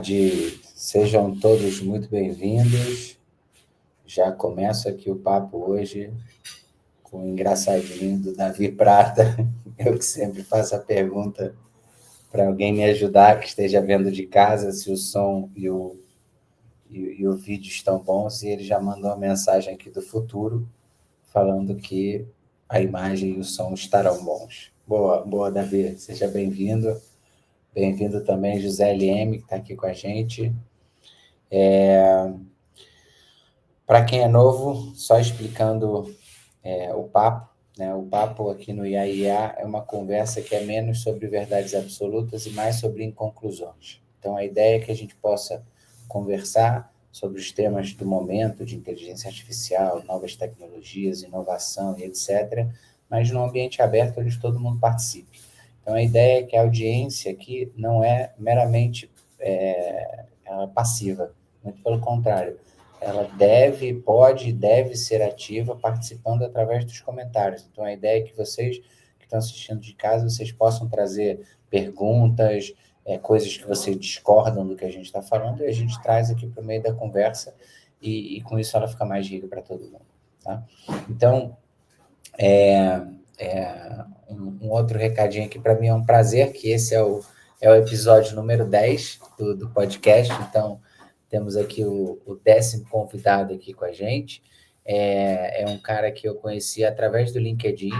tarde, sejam todos muito bem-vindos. Já começo aqui o papo hoje com o engraçadinho do Davi Prata. Eu que sempre faço a pergunta para alguém me ajudar, que esteja vendo de casa, se o som e o vídeo estão bons, e ele já mandou uma mensagem aqui do futuro, falando que a imagem e o som estarão bons. Boa, Davi, seja bem-vindo. Bem-vindo também José LM, que está aqui com a gente. Para quem é novo, só explicando o papo, né? O papo aqui no IAIA é uma conversa que é menos sobre verdades absolutas e mais sobre inconclusões. Então, a ideia é que a gente possa conversar sobre os temas do momento, de inteligência artificial, novas tecnologias, inovação e etc., mas num ambiente aberto onde todo mundo participe. Então, a ideia é que a audiência aqui não é meramente passiva, muito pelo contrário. Ela deve ser ativa participando através dos comentários. Então, a ideia é que vocês que estão assistindo de casa, vocês possam trazer perguntas, coisas que vocês discordam do que a gente está falando, e a gente traz aqui para o meio da conversa, e com isso ela fica mais rica para todo mundo. Tá? Então, um outro recadinho aqui para mim, é um prazer, que esse é o episódio número 10 do podcast. Então, temos aqui o 10º convidado aqui com a gente. É um cara que eu conheci através do LinkedIn,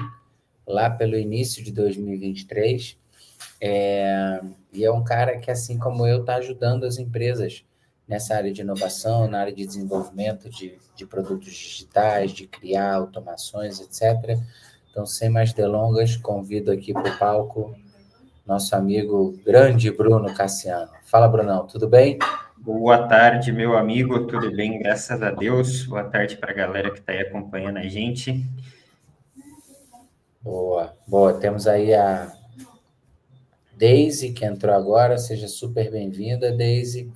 lá pelo início de 2023. E é um cara que, assim como eu, está ajudando as empresas nessa área de inovação, na área de desenvolvimento de produtos digitais, de criar automações, etc. Então, sem mais delongas, convido aqui para o palco nosso amigo grande Bruno Cassiano. Fala, Brunão, tudo bem? Boa tarde, meu amigo, tudo bem? Graças a Deus. Boa tarde para a galera que está aí acompanhando a gente. Boa. Temos aí a Daisy, que entrou agora. Seja super bem-vinda, Daisy.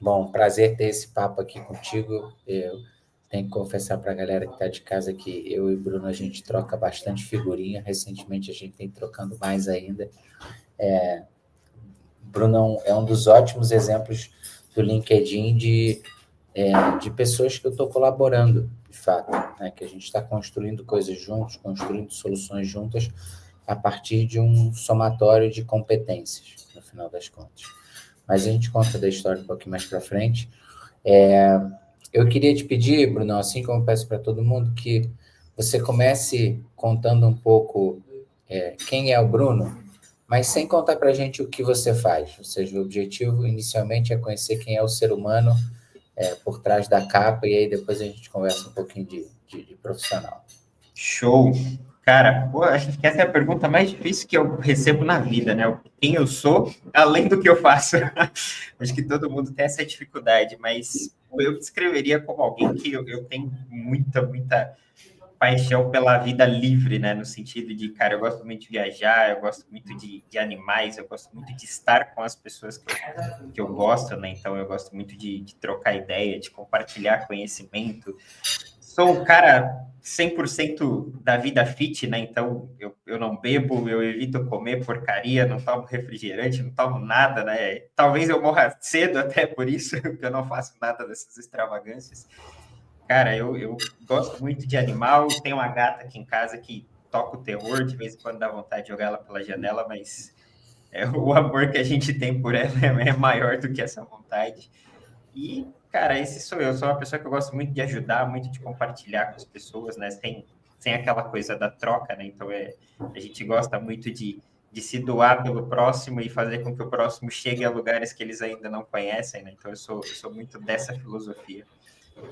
Bom, prazer ter esse papo aqui contigo. Eu tenho que confessar para a galera que está de casa que eu e o Bruno, a gente troca bastante figurinha. Recentemente, a gente tem trocando mais ainda. Bruno é um dos ótimos exemplos do LinkedIn de pessoas que eu estou colaborando, de fato, né? Que a gente está construindo coisas juntos, construindo soluções juntas, a partir de um somatório de competências, no final das contas. Mas a gente conta da história um pouquinho mais para frente. Eu queria te pedir, Bruno, assim como eu peço para todo mundo, que você comece contando um pouco quem é o Bruno, mas sem contar para a gente o que você faz. Ou seja, o objetivo inicialmente é conhecer quem é o ser humano por trás da capa, e aí depois a gente conversa um pouquinho de profissional. Show! Cara, pô, acho que essa é a pergunta mais difícil que eu recebo na vida, né? Quem eu sou, além do que eu faço. Acho que todo mundo tem essa dificuldade, mas eu descreveria como alguém que eu tenho muita paixão pela vida livre, né? No sentido de, cara, eu gosto muito de viajar, eu gosto muito de animais, eu gosto muito de estar com as pessoas que eu gosto, né? Então, eu gosto muito de trocar ideia, de compartilhar conhecimento. Sou um cara 100% da vida fit, né? Então, eu não bebo, eu evito comer porcaria, não tomo refrigerante, não tomo nada, né? Talvez eu morra cedo até por isso, porque eu não faço nada dessas extravagâncias. Cara, eu gosto muito de animal, tenho uma gata aqui em casa que toca o terror, de vez em quando dá vontade de jogar ela pela janela, mas o amor que a gente tem por ela é maior do que essa vontade. E, cara, esse sou eu. Sou uma pessoa que eu gosto muito de ajudar, muito de compartilhar com as pessoas, né? Sem aquela coisa da troca, né? Então, a gente gosta muito de se doar pelo próximo e fazer com que o próximo chegue a lugares que eles ainda não conhecem, né? Então, eu sou muito dessa filosofia.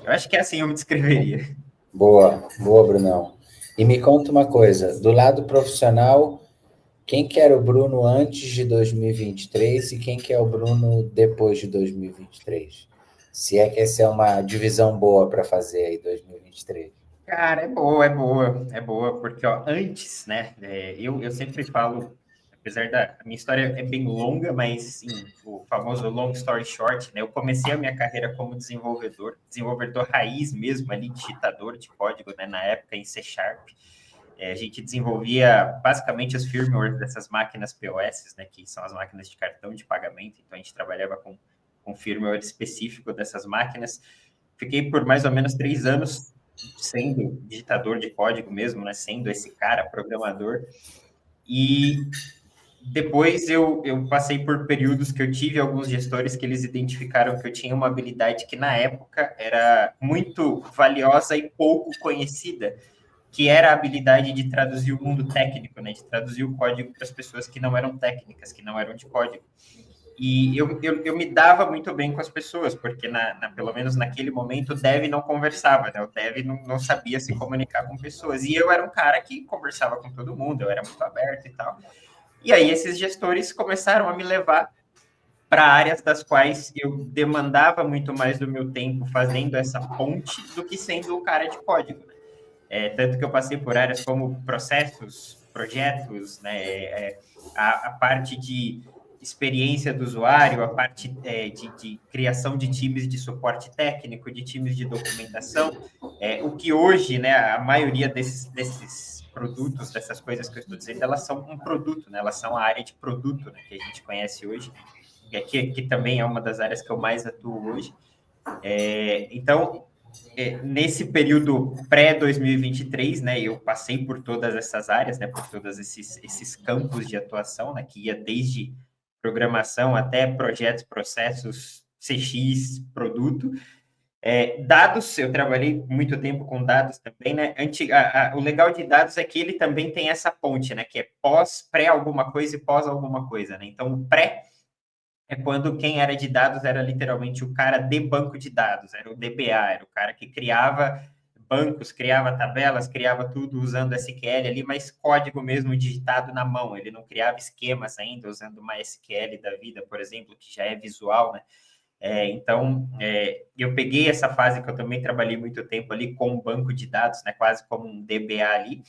Eu acho que é assim eu me descreveria. Boa, Brunão. E me conta uma coisa, do lado profissional, quem que era o Bruno antes de 2023 e quem que é o Bruno depois de 2023? Se é que essa é uma divisão boa para fazer aí 2023. Cara, é boa, porque, ó, antes, né, eu sempre falo, apesar da a minha história é bem longa, mas, sim, o famoso long story short, né, eu comecei a minha carreira como desenvolvedor raiz mesmo, ali, digitador de código, né, na época em C Sharp, A gente desenvolvia basicamente as firmware dessas máquinas POS, né, que são as máquinas de cartão de pagamento. Então, a gente trabalhava com firmware específico dessas máquinas. Fiquei por mais ou menos 3 anos sendo digitador de código mesmo, né, sendo esse cara, programador. E depois eu passei por períodos que eu tive alguns gestores que eles identificaram que eu tinha uma habilidade que na época era muito valiosa e pouco conhecida, que era a habilidade de traduzir o mundo técnico, né? De traduzir o código para as pessoas que não eram técnicas, que não eram de código. E eu me dava muito bem com as pessoas, porque pelo menos naquele momento o dev não conversava, né? O dev não sabia se comunicar com pessoas. E eu era um cara que conversava com todo mundo, eu era muito aberto e tal. E aí esses gestores começaram a me levar para áreas das quais eu demandava muito mais do meu tempo fazendo essa ponte do que sendo o cara de código, né? Tanto que eu passei por áreas como processos, projetos, né? A parte de experiência do usuário, a parte de criação de times de suporte técnico, de times de documentação, o que hoje, né, a maioria desses produtos, dessas coisas que eu estou dizendo, elas são um produto, né? Elas são a área de produto, né, que a gente conhece hoje, que também é uma das áreas que eu mais atuo hoje. Então, nesse período pré-2023, né, eu passei por todas essas áreas, né, por todos esses campos de atuação, né, que ia desde programação até projetos, processos, CX, produto. Dados, eu trabalhei muito tempo com dados também, né? O legal de dados é que ele também tem essa ponte, né? Que é pré alguma coisa e pós alguma coisa, né? Então, o pré é quando quem era de dados era literalmente o cara de banco de dados, era o DBA, era o cara que criava bancos, criava tabelas, criava tudo usando SQL ali, mas código mesmo digitado na mão, ele não criava esquemas ainda usando uma SQL da vida, por exemplo, que já é visual, né? Então, eu peguei essa fase que eu também trabalhei muito tempo ali com um banco de dados, né, quase como um DBA ali,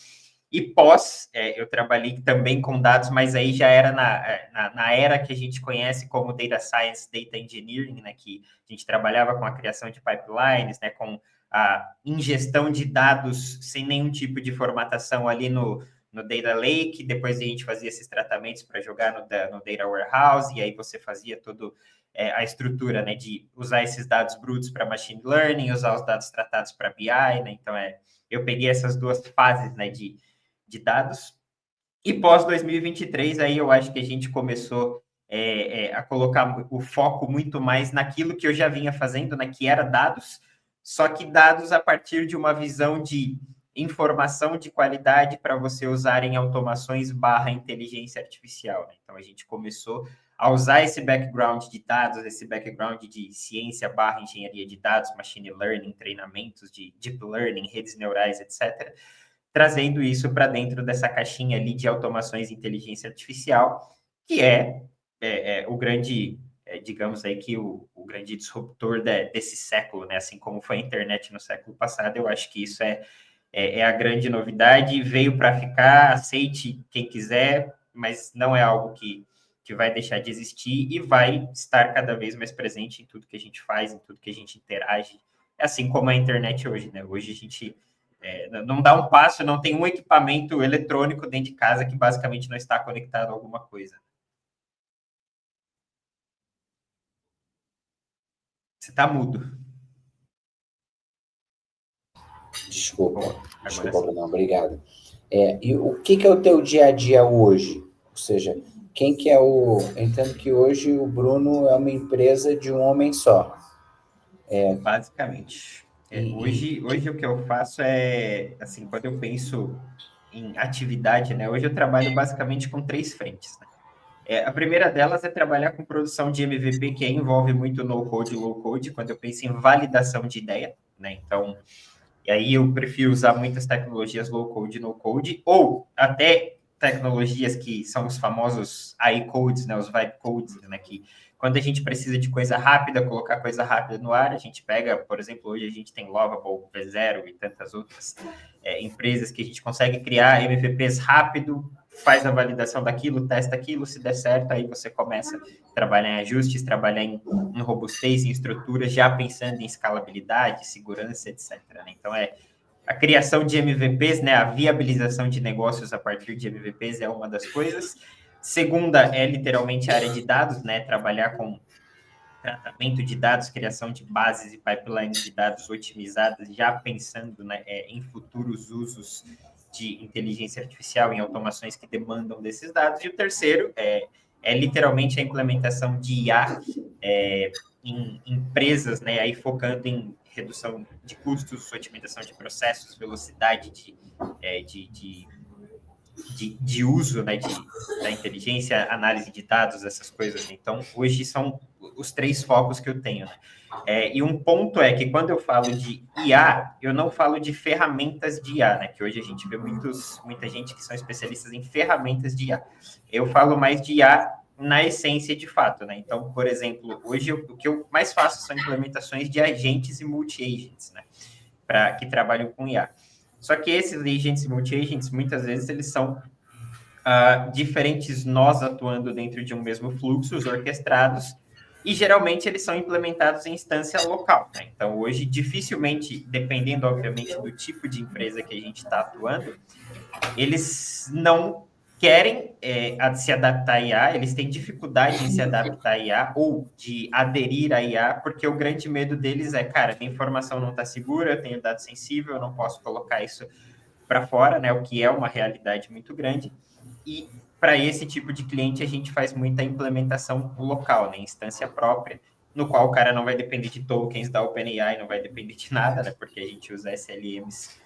e pós, eu trabalhei também com dados, mas aí já era na era que a gente conhece como Data Science, Data Engineering, né, que a gente trabalhava com a criação de pipelines, né, com a ingestão de dados sem nenhum tipo de formatação ali no Data Lake, depois a gente fazia esses tratamentos para jogar no Data Warehouse, e aí você fazia todo a estrutura, né, de usar esses dados brutos para machine learning, usar os dados tratados para BI, né, então eu peguei essas duas fases, né, de dados, e pós 2023, aí eu acho que a gente começou a colocar o foco muito mais naquilo que eu já vinha fazendo, né, que era dados, só que dados a partir de uma visão de informação de qualidade para você usar em automações / inteligência artificial, né? Então, a gente começou a usar esse background de dados, esse background de ciência / engenharia de dados, machine learning, treinamentos de deep learning, redes neurais, etc., trazendo isso para dentro dessa caixinha ali de automações de inteligência artificial, que é o grande, digamos aí que o grande disruptor desse século, né? Assim como foi a internet no século passado, eu acho que isso é a grande novidade, veio para ficar, aceite quem quiser, mas não é algo que vai deixar de existir e vai estar cada vez mais presente em tudo que a gente faz, em tudo que a gente interage, assim como a internet hoje, né? Hoje a gente não dá um passo, não tem um equipamento eletrônico dentro de casa que basicamente não está conectado a alguma coisa. Você está mudo. Desculpa, Bruno, obrigado. E o que é o teu dia a dia hoje? Ou seja, quem que é o... Entendo que hoje o Bruno é uma empresa de um homem só. Basicamente. Hoje o que eu faço assim, quando eu penso em atividade, né? Hoje eu trabalho basicamente com 3 frentes, né? A primeira delas é trabalhar com produção de MVP, que envolve muito no-code e low-code, quando eu penso em validação de ideia, né? Então, e aí eu prefiro usar muitas tecnologias low-code e no-code, ou até tecnologias que são os famosos AI codes, né, os vibe codes, né, que quando a gente precisa de coisa rápida, colocar coisa rápida no ar, a gente pega, por exemplo, hoje a gente tem Lovable, V0 e tantas outras empresas que a gente consegue criar MVPs rápido, faz a validação daquilo, testa aquilo, se der certo, aí você começa a trabalhar em ajustes, trabalhar em robustez, em estruturas, já pensando em escalabilidade, segurança, etc. Né? Então, a criação de MVPs, né, a viabilização de negócios a partir de MVPs é uma das coisas. Segunda é literalmente a área de dados, né, trabalhar com tratamento de dados, criação de bases e pipelines de dados otimizadas, já pensando, né, em futuros usos de inteligência artificial, em automações que demandam desses dados. E o terceiro é literalmente a implementação de IA em empresas, né, aí focando em redução de custos, otimização de processos, velocidade de uso, né, da inteligência, análise de dados, essas coisas. Então, hoje são os três focos que eu tenho. Né? E um ponto é que quando eu falo de IA, eu não falo de ferramentas de IA, né? Que hoje a gente vê muita gente que são especialistas em ferramentas de IA. Eu falo mais de IA na essência de fato, né? Então, por exemplo, hoje o que eu mais faço são implementações de agentes e multi-agents, né? Que trabalham com IA. Só que esses agents e multi-agents, muitas vezes, eles são diferentes nós atuando dentro de um mesmo fluxo, orquestrados, e geralmente eles são implementados em instância local. Né? Então, hoje, dificilmente, dependendo, obviamente, do tipo de empresa que a gente está atuando, eles não querem se adaptar à IA, eles têm dificuldade em se adaptar à IA ou de aderir à IA, porque o grande medo deles é, cara, minha informação não está segura, eu tenho dado sensível, eu não posso colocar isso para fora, né? O que é uma realidade muito grande. E para esse tipo de cliente, a gente faz muita implementação local, né? Instância própria, no qual o cara não vai depender de tokens da OpenAI, não vai depender de nada, né? Porque a gente usa SLMs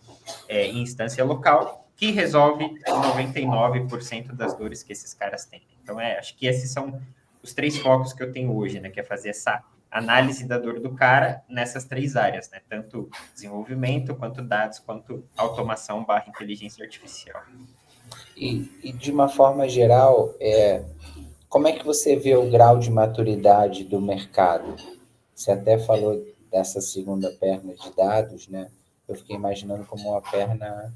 em instância local, que resolve 99% das dores que esses caras têm. Então, acho que esses são os três focos que eu tenho hoje, né? Que é fazer essa análise da dor do cara nessas três áreas, né? Tanto desenvolvimento, quanto dados, quanto automação / inteligência artificial. E de uma forma geral, como é que você vê o grau de maturidade do mercado? Você até falou dessa segunda perna de dados, né? Eu fiquei imaginando como uma perna,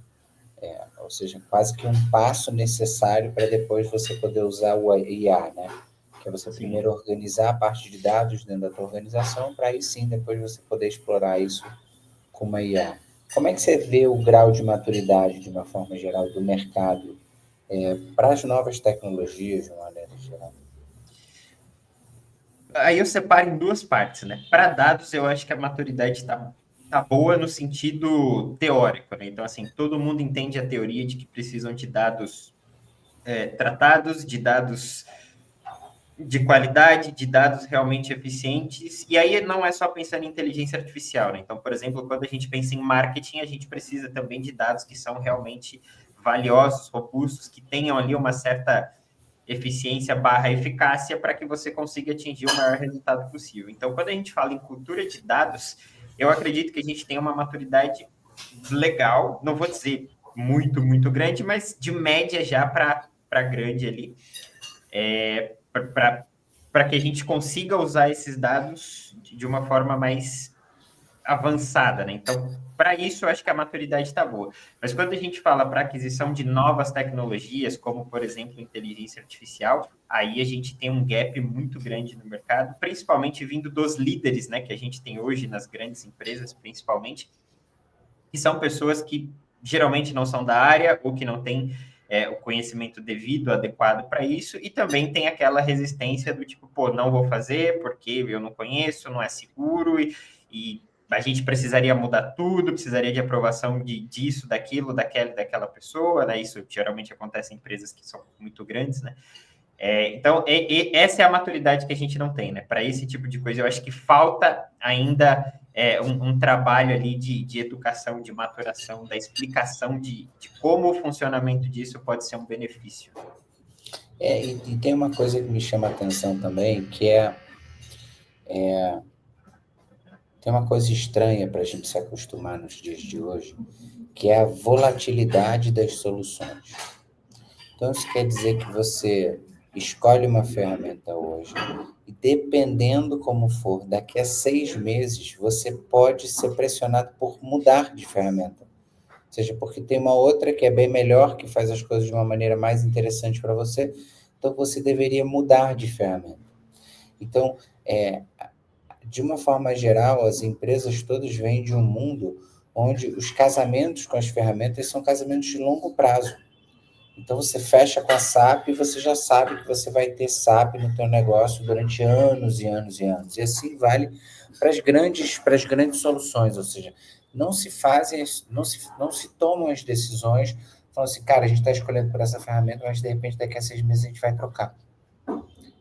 ou seja, quase que um passo necessário para depois você poder usar o IA, né? Que é você primeiro organizar a parte de dados dentro da tua organização, para aí sim depois você poder explorar isso com uma IA. Como é que você vê o grau de maturidade, de uma forma geral, do mercado para as novas tecnologias, de uma maneira geral? Aí eu separo em duas partes, né? Para dados, eu acho que a maturidade tá boa no sentido teórico, né? Então, assim, todo mundo entende a teoria de que precisam de dados tratados, de dados de qualidade, de dados realmente eficientes. E aí não é só pensando em inteligência artificial, né? Então, por exemplo, quando a gente pensa em marketing, a gente precisa também de dados que são realmente valiosos, robustos, que tenham ali uma certa eficiência / eficácia para que você consiga atingir o maior resultado possível. Então, quando a gente fala em cultura de dados, eu acredito que a gente tem uma maturidade legal, não vou dizer muito, muito grande, mas de média já para grande ali, para que a gente consiga usar esses dados de uma forma mais avançada, né? Então, para isso, eu acho que a maturidade está boa. Mas quando a gente fala para aquisição de novas tecnologias, como, por exemplo, inteligência artificial, aí a gente tem um gap muito grande no mercado, principalmente vindo dos líderes, né, que a gente tem hoje nas grandes empresas, principalmente, que são pessoas que geralmente não são da área ou que não têm o conhecimento devido, adequado para isso, e também tem aquela resistência do tipo, pô, não vou fazer porque eu não conheço, não é seguro, e a gente precisaria mudar tudo, precisaria de aprovação disso, daquilo, daquela pessoa, né? Isso geralmente acontece em empresas que são muito grandes, né? Então, essa é a maturidade que a gente não tem, né? Para esse tipo de coisa, eu acho que falta ainda um trabalho ali de educação, de maturação, da explicação de como o funcionamento disso pode ser um benefício. E tem uma coisa que me chama a atenção também, que tem uma coisa estranha para a gente se acostumar nos dias de hoje, que é a volatilidade das soluções. Então, isso quer dizer que você escolhe uma ferramenta hoje e, dependendo como for, daqui a 6 meses, você pode ser pressionado por mudar de ferramenta. Ou seja, porque tem uma outra que é bem melhor, que faz as coisas de uma maneira mais interessante para você, então você deveria mudar de ferramenta. Então, de uma forma geral, as empresas todas vêm de um mundo onde os casamentos com as ferramentas são casamentos de longo prazo. Então, você fecha com a SAP e você já sabe que você vai ter SAP no teu negócio durante anos e anos e anos. E assim vale para as grandes soluções, ou seja, não se tomam as decisões falando assim, cara, a gente está escolhendo por essa ferramenta, mas de repente daqui a 6 meses a gente vai trocar.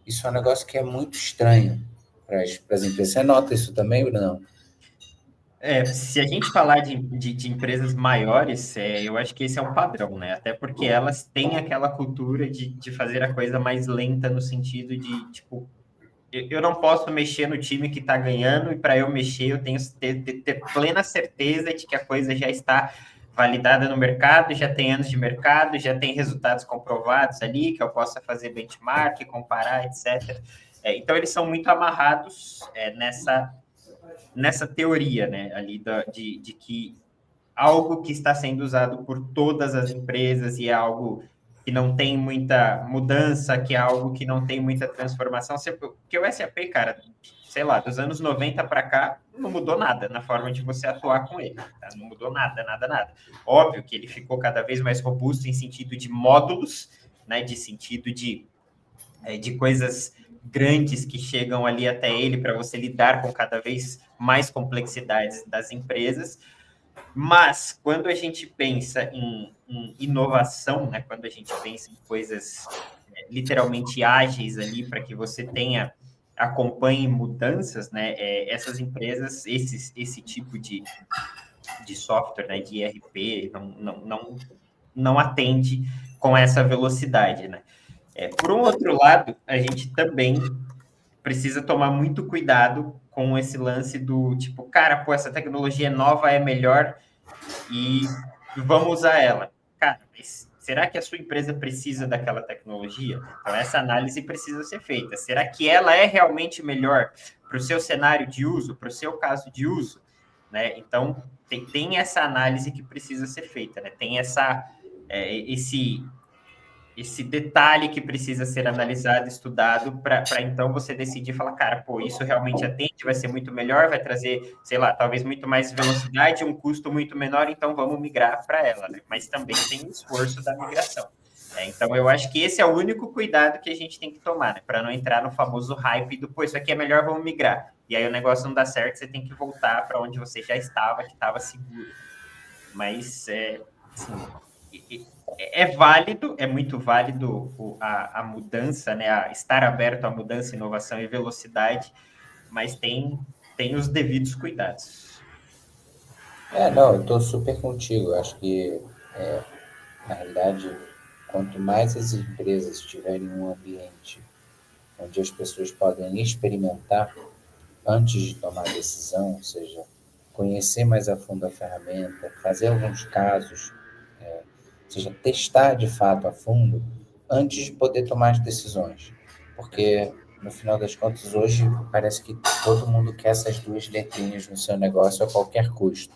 Isso é um negócio que é muito estranho para as empresas. Você nota isso também ou não? Se a gente falar de empresas maiores, eu acho que esse é um padrão, né? Até porque elas têm aquela cultura de fazer a coisa mais lenta no sentido de, tipo, eu não posso mexer no time que está ganhando e para eu mexer eu tenho que ter plena certeza de que a coisa já está validada no mercado, já tem anos de mercado, já tem resultados comprovados ali, que eu possa fazer benchmark, comparar, etc. Então, eles são muito amarrados nessa teoria, né, ali de que algo que está sendo usado por todas as empresas e é algo que não tem muita mudança, que é algo que não tem muita transformação, porque o SAP, cara, sei lá, dos anos 90 para cá, não mudou nada na forma de você atuar com ele, tá? Não mudou nada, nada, nada. Óbvio que ele ficou cada vez mais robusto em sentido de módulos, né, de sentido de coisas grandes que chegam ali até ele para você lidar com cada vez mais complexidades das empresas. Mas quando a gente pensa em inovação, né, quando a gente pensa em coisas literalmente ágeis ali para que você acompanhe mudanças, né, essas empresas, esse tipo de software, né, de ERP, não atende com essa velocidade, né? Por um outro lado, a gente também precisa tomar muito cuidado com esse lance do tipo, cara, pô, essa tecnologia é nova, é melhor e vamos usar ela. Cara, mas será que a sua empresa precisa daquela tecnologia? Então, essa análise precisa ser feita. Será que ela é realmente melhor para o seu cenário de uso, para o seu caso de uso? Né? Então, tem essa análise que precisa ser feita, né? Tem esse detalhe que precisa ser analisado, estudado, para então você decidir falar, cara, pô, isso realmente atende, vai ser muito melhor, vai trazer, sei lá, talvez muito mais velocidade, um custo muito menor, então vamos migrar para ela, né? Mas também tem o esforço da migração. Então, eu acho que esse é o único cuidado que a gente tem que tomar, né? Para não entrar no famoso hype do, pô, isso aqui é melhor, vamos migrar. E aí o negócio não dá certo, você tem que voltar para onde você já estava, que estava seguro. Mas, assim, é válido, é muito válido a mudança, né? Estar aberto à mudança, inovação e velocidade, mas tem os devidos cuidados. Não, eu estou super contigo. Eu acho que, na realidade, quanto mais as empresas tiverem um ambiente onde as pessoas podem experimentar antes de tomar decisão, ou seja, conhecer mais a fundo a ferramenta, fazer alguns casos, ou seja, testar de fato a fundo antes de poder tomar as decisões. Porque, no final das contas, hoje parece que todo mundo quer essas duas letrinhas no seu negócio a qualquer custo.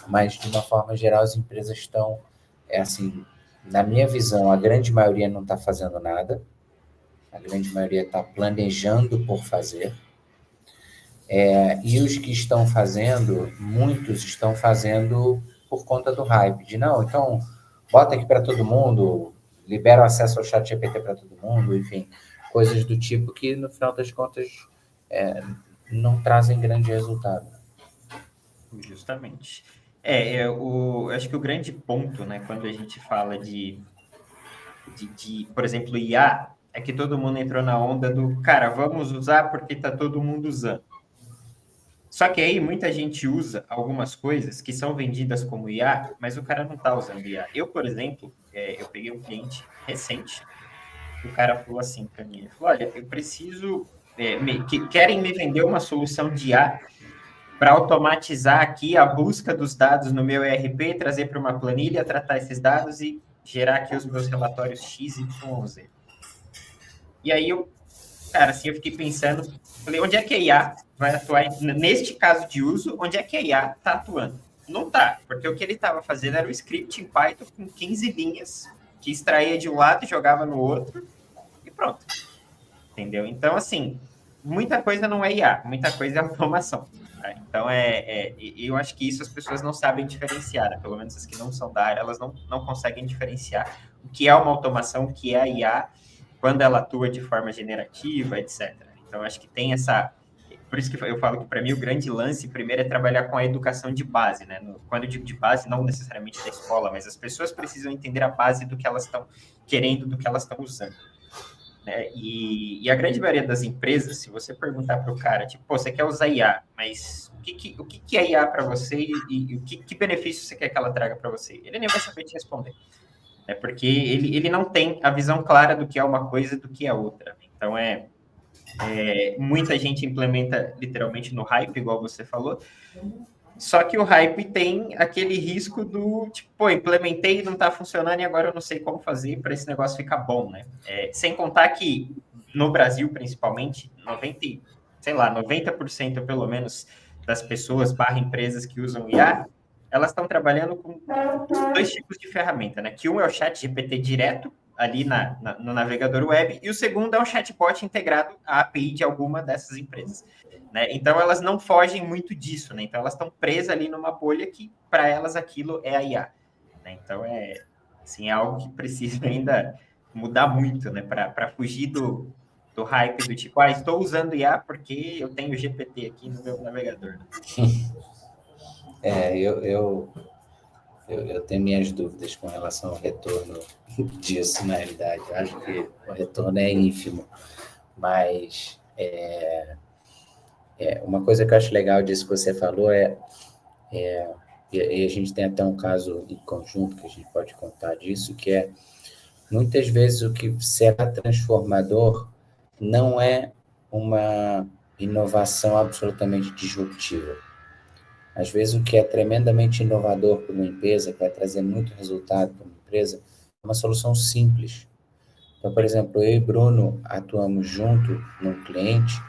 Mas, de uma forma geral, as empresas estão, assim, na minha visão, a grande maioria não está fazendo nada, a grande maioria está planejando por fazer. E os que estão fazendo, muitos estão fazendo por conta do hype, de não, então bota aqui para todo mundo, libera o acesso ao chat GPT para todo mundo, enfim, coisas do tipo que no final das contas não trazem grande resultado. Justamente. Acho que o grande ponto, né, quando a gente fala por exemplo, IA, é que todo mundo entrou na onda do, cara, vamos usar porque está todo mundo usando. Só que aí muita gente usa algumas coisas que são vendidas como IA, mas o cara não está usando IA. Eu, por exemplo, eu peguei um cliente recente, o cara falou assim para mim, ele falou, olha, eu preciso, querem me vender uma solução de IA para automatizar aqui a busca dos dados no meu ERP, trazer para uma planilha, tratar esses dados e gerar aqui os meus relatórios X, Y, Z. E aí cara, assim, eu fiquei pensando, falei, onde é que a IA vai atuar neste caso de uso, onde é que a IA está atuando? Não está, porque o que ele estava fazendo era um script em Python com 15 linhas, que extraía de um lado e jogava no outro, e pronto. Entendeu? Então, assim, muita coisa não é IA, muita coisa é automação. Tá? Então, eu acho que isso as pessoas não sabem diferenciar, né? Pelo menos as que não são da área, elas não conseguem diferenciar o que é uma automação, o que é a IA, quando ela atua de forma generativa, etc. Então, acho que tem essa... Por isso que eu falo que, para mim, o grande lance, primeiro, é trabalhar com a educação de base, né? Quando eu digo de base, não necessariamente da escola, mas as pessoas precisam entender a base do que elas estão querendo, do que elas estão usando. Né? E a grande maioria das empresas, se você perguntar para o cara, tipo, pô, você quer usar IA, mas o que é IA para você e que benefício você quer que ela traga para você? Ele nem vai saber te responder. Né? Porque ele não tem a visão clara do que é uma coisa e do que é outra. Então, muita gente implementa literalmente no hype, igual você falou, só que o hype tem aquele risco do, tipo, pô, implementei e não está funcionando e agora eu não sei como fazer para esse negócio ficar bom, né? Sem contar que no Brasil, principalmente, 90% pelo menos das pessoas empresas que usam IA, elas estão trabalhando com dois tipos de ferramenta, né? Que um é o chat GPT direto, ali no navegador web, e o segundo é um chatbot integrado à API de alguma dessas empresas. Né? Então, elas não fogem muito disso, né? Então, elas estão presas ali numa bolha que, para elas, aquilo é a IA. Né? Então, assim, algo que precisa ainda mudar muito, né? Para fugir do hype do tipo, estou usando IA porque eu tenho GPT aqui no meu navegador. Né? Eu tenho minhas dúvidas com relação ao retorno disso, na realidade. Eu acho que o retorno é ínfimo, mas uma coisa que eu acho legal disso que você falou e a gente tem até um caso em conjunto que a gente pode contar disso, que é, muitas vezes o que será transformador não é uma inovação absolutamente disruptiva. Às vezes o que é tremendamente inovador para uma empresa, que vai trazer muito resultado para uma empresa, é uma solução simples. Então, por exemplo, eu e Bruno atuamos junto num cliente,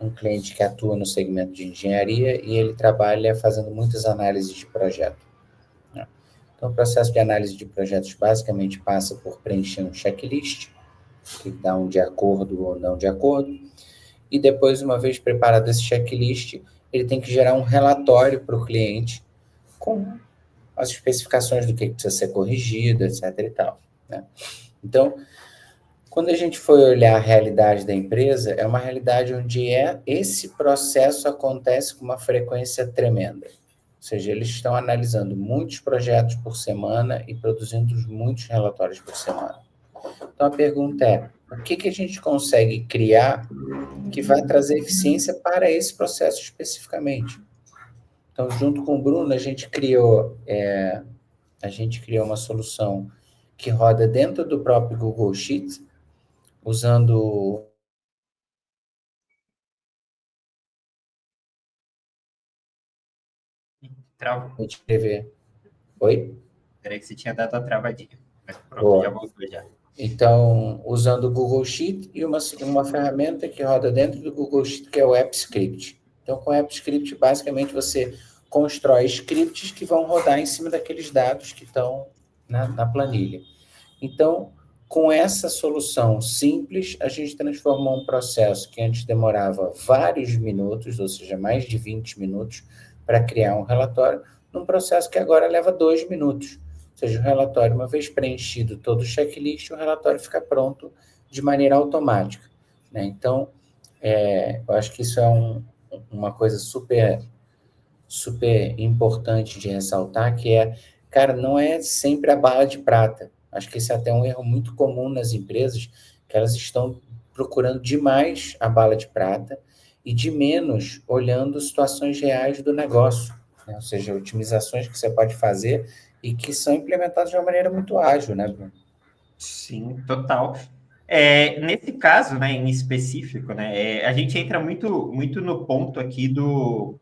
um cliente que atua no segmento de engenharia e ele trabalha fazendo muitas análises de projeto. Né? Então, o processo de análise de projetos basicamente passa por preencher um checklist, que dá um de acordo ou não de acordo, e depois, uma vez preparado esse checklist, ele tem que gerar um relatório para o cliente com as especificações do que precisa ser corrigido, etc. e tal. Né? Então, quando a gente foi olhar a realidade da empresa, é uma realidade onde esse processo acontece com uma frequência tremenda. Ou seja, eles estão analisando muitos projetos por semana e produzindo muitos relatórios por semana. Então, a pergunta é, o que a gente consegue criar que vai trazer eficiência para esse processo especificamente? Então, junto com o Bruno, a gente criou uma solução que roda dentro do próprio Google Sheets, usando... Travou. Escrever. Oi? Peraí que você tinha dado a travadinha. Mas pronto, já voltou já. Então, usando o Google Sheet e uma ferramenta que roda dentro do Google Sheet, que é o AppScript. Então, com o AppScript, basicamente, você constrói scripts que vão rodar em cima daqueles dados que estão na planilha. Então, com essa solução simples, a gente transformou um processo que antes demorava vários minutos, ou seja, mais de 20 minutos, para criar um relatório, num processo que agora leva 2 minutos. Ou seja, o relatório, uma vez preenchido todo o checklist, o relatório fica pronto de maneira automática. Né? Então, eu acho que isso é uma coisa super, super importante de ressaltar, que cara, não é sempre a bala de prata. Acho que esse é até um erro muito comum nas empresas, que elas estão procurando demais a bala de prata e de menos olhando situações reais do negócio, né? Ou seja, otimizações que você pode fazer e que são implementadas de uma maneira muito ágil, né, Bruno? Sim, total. Nesse caso, né, em específico, né, a gente entra muito, muito no ponto aqui do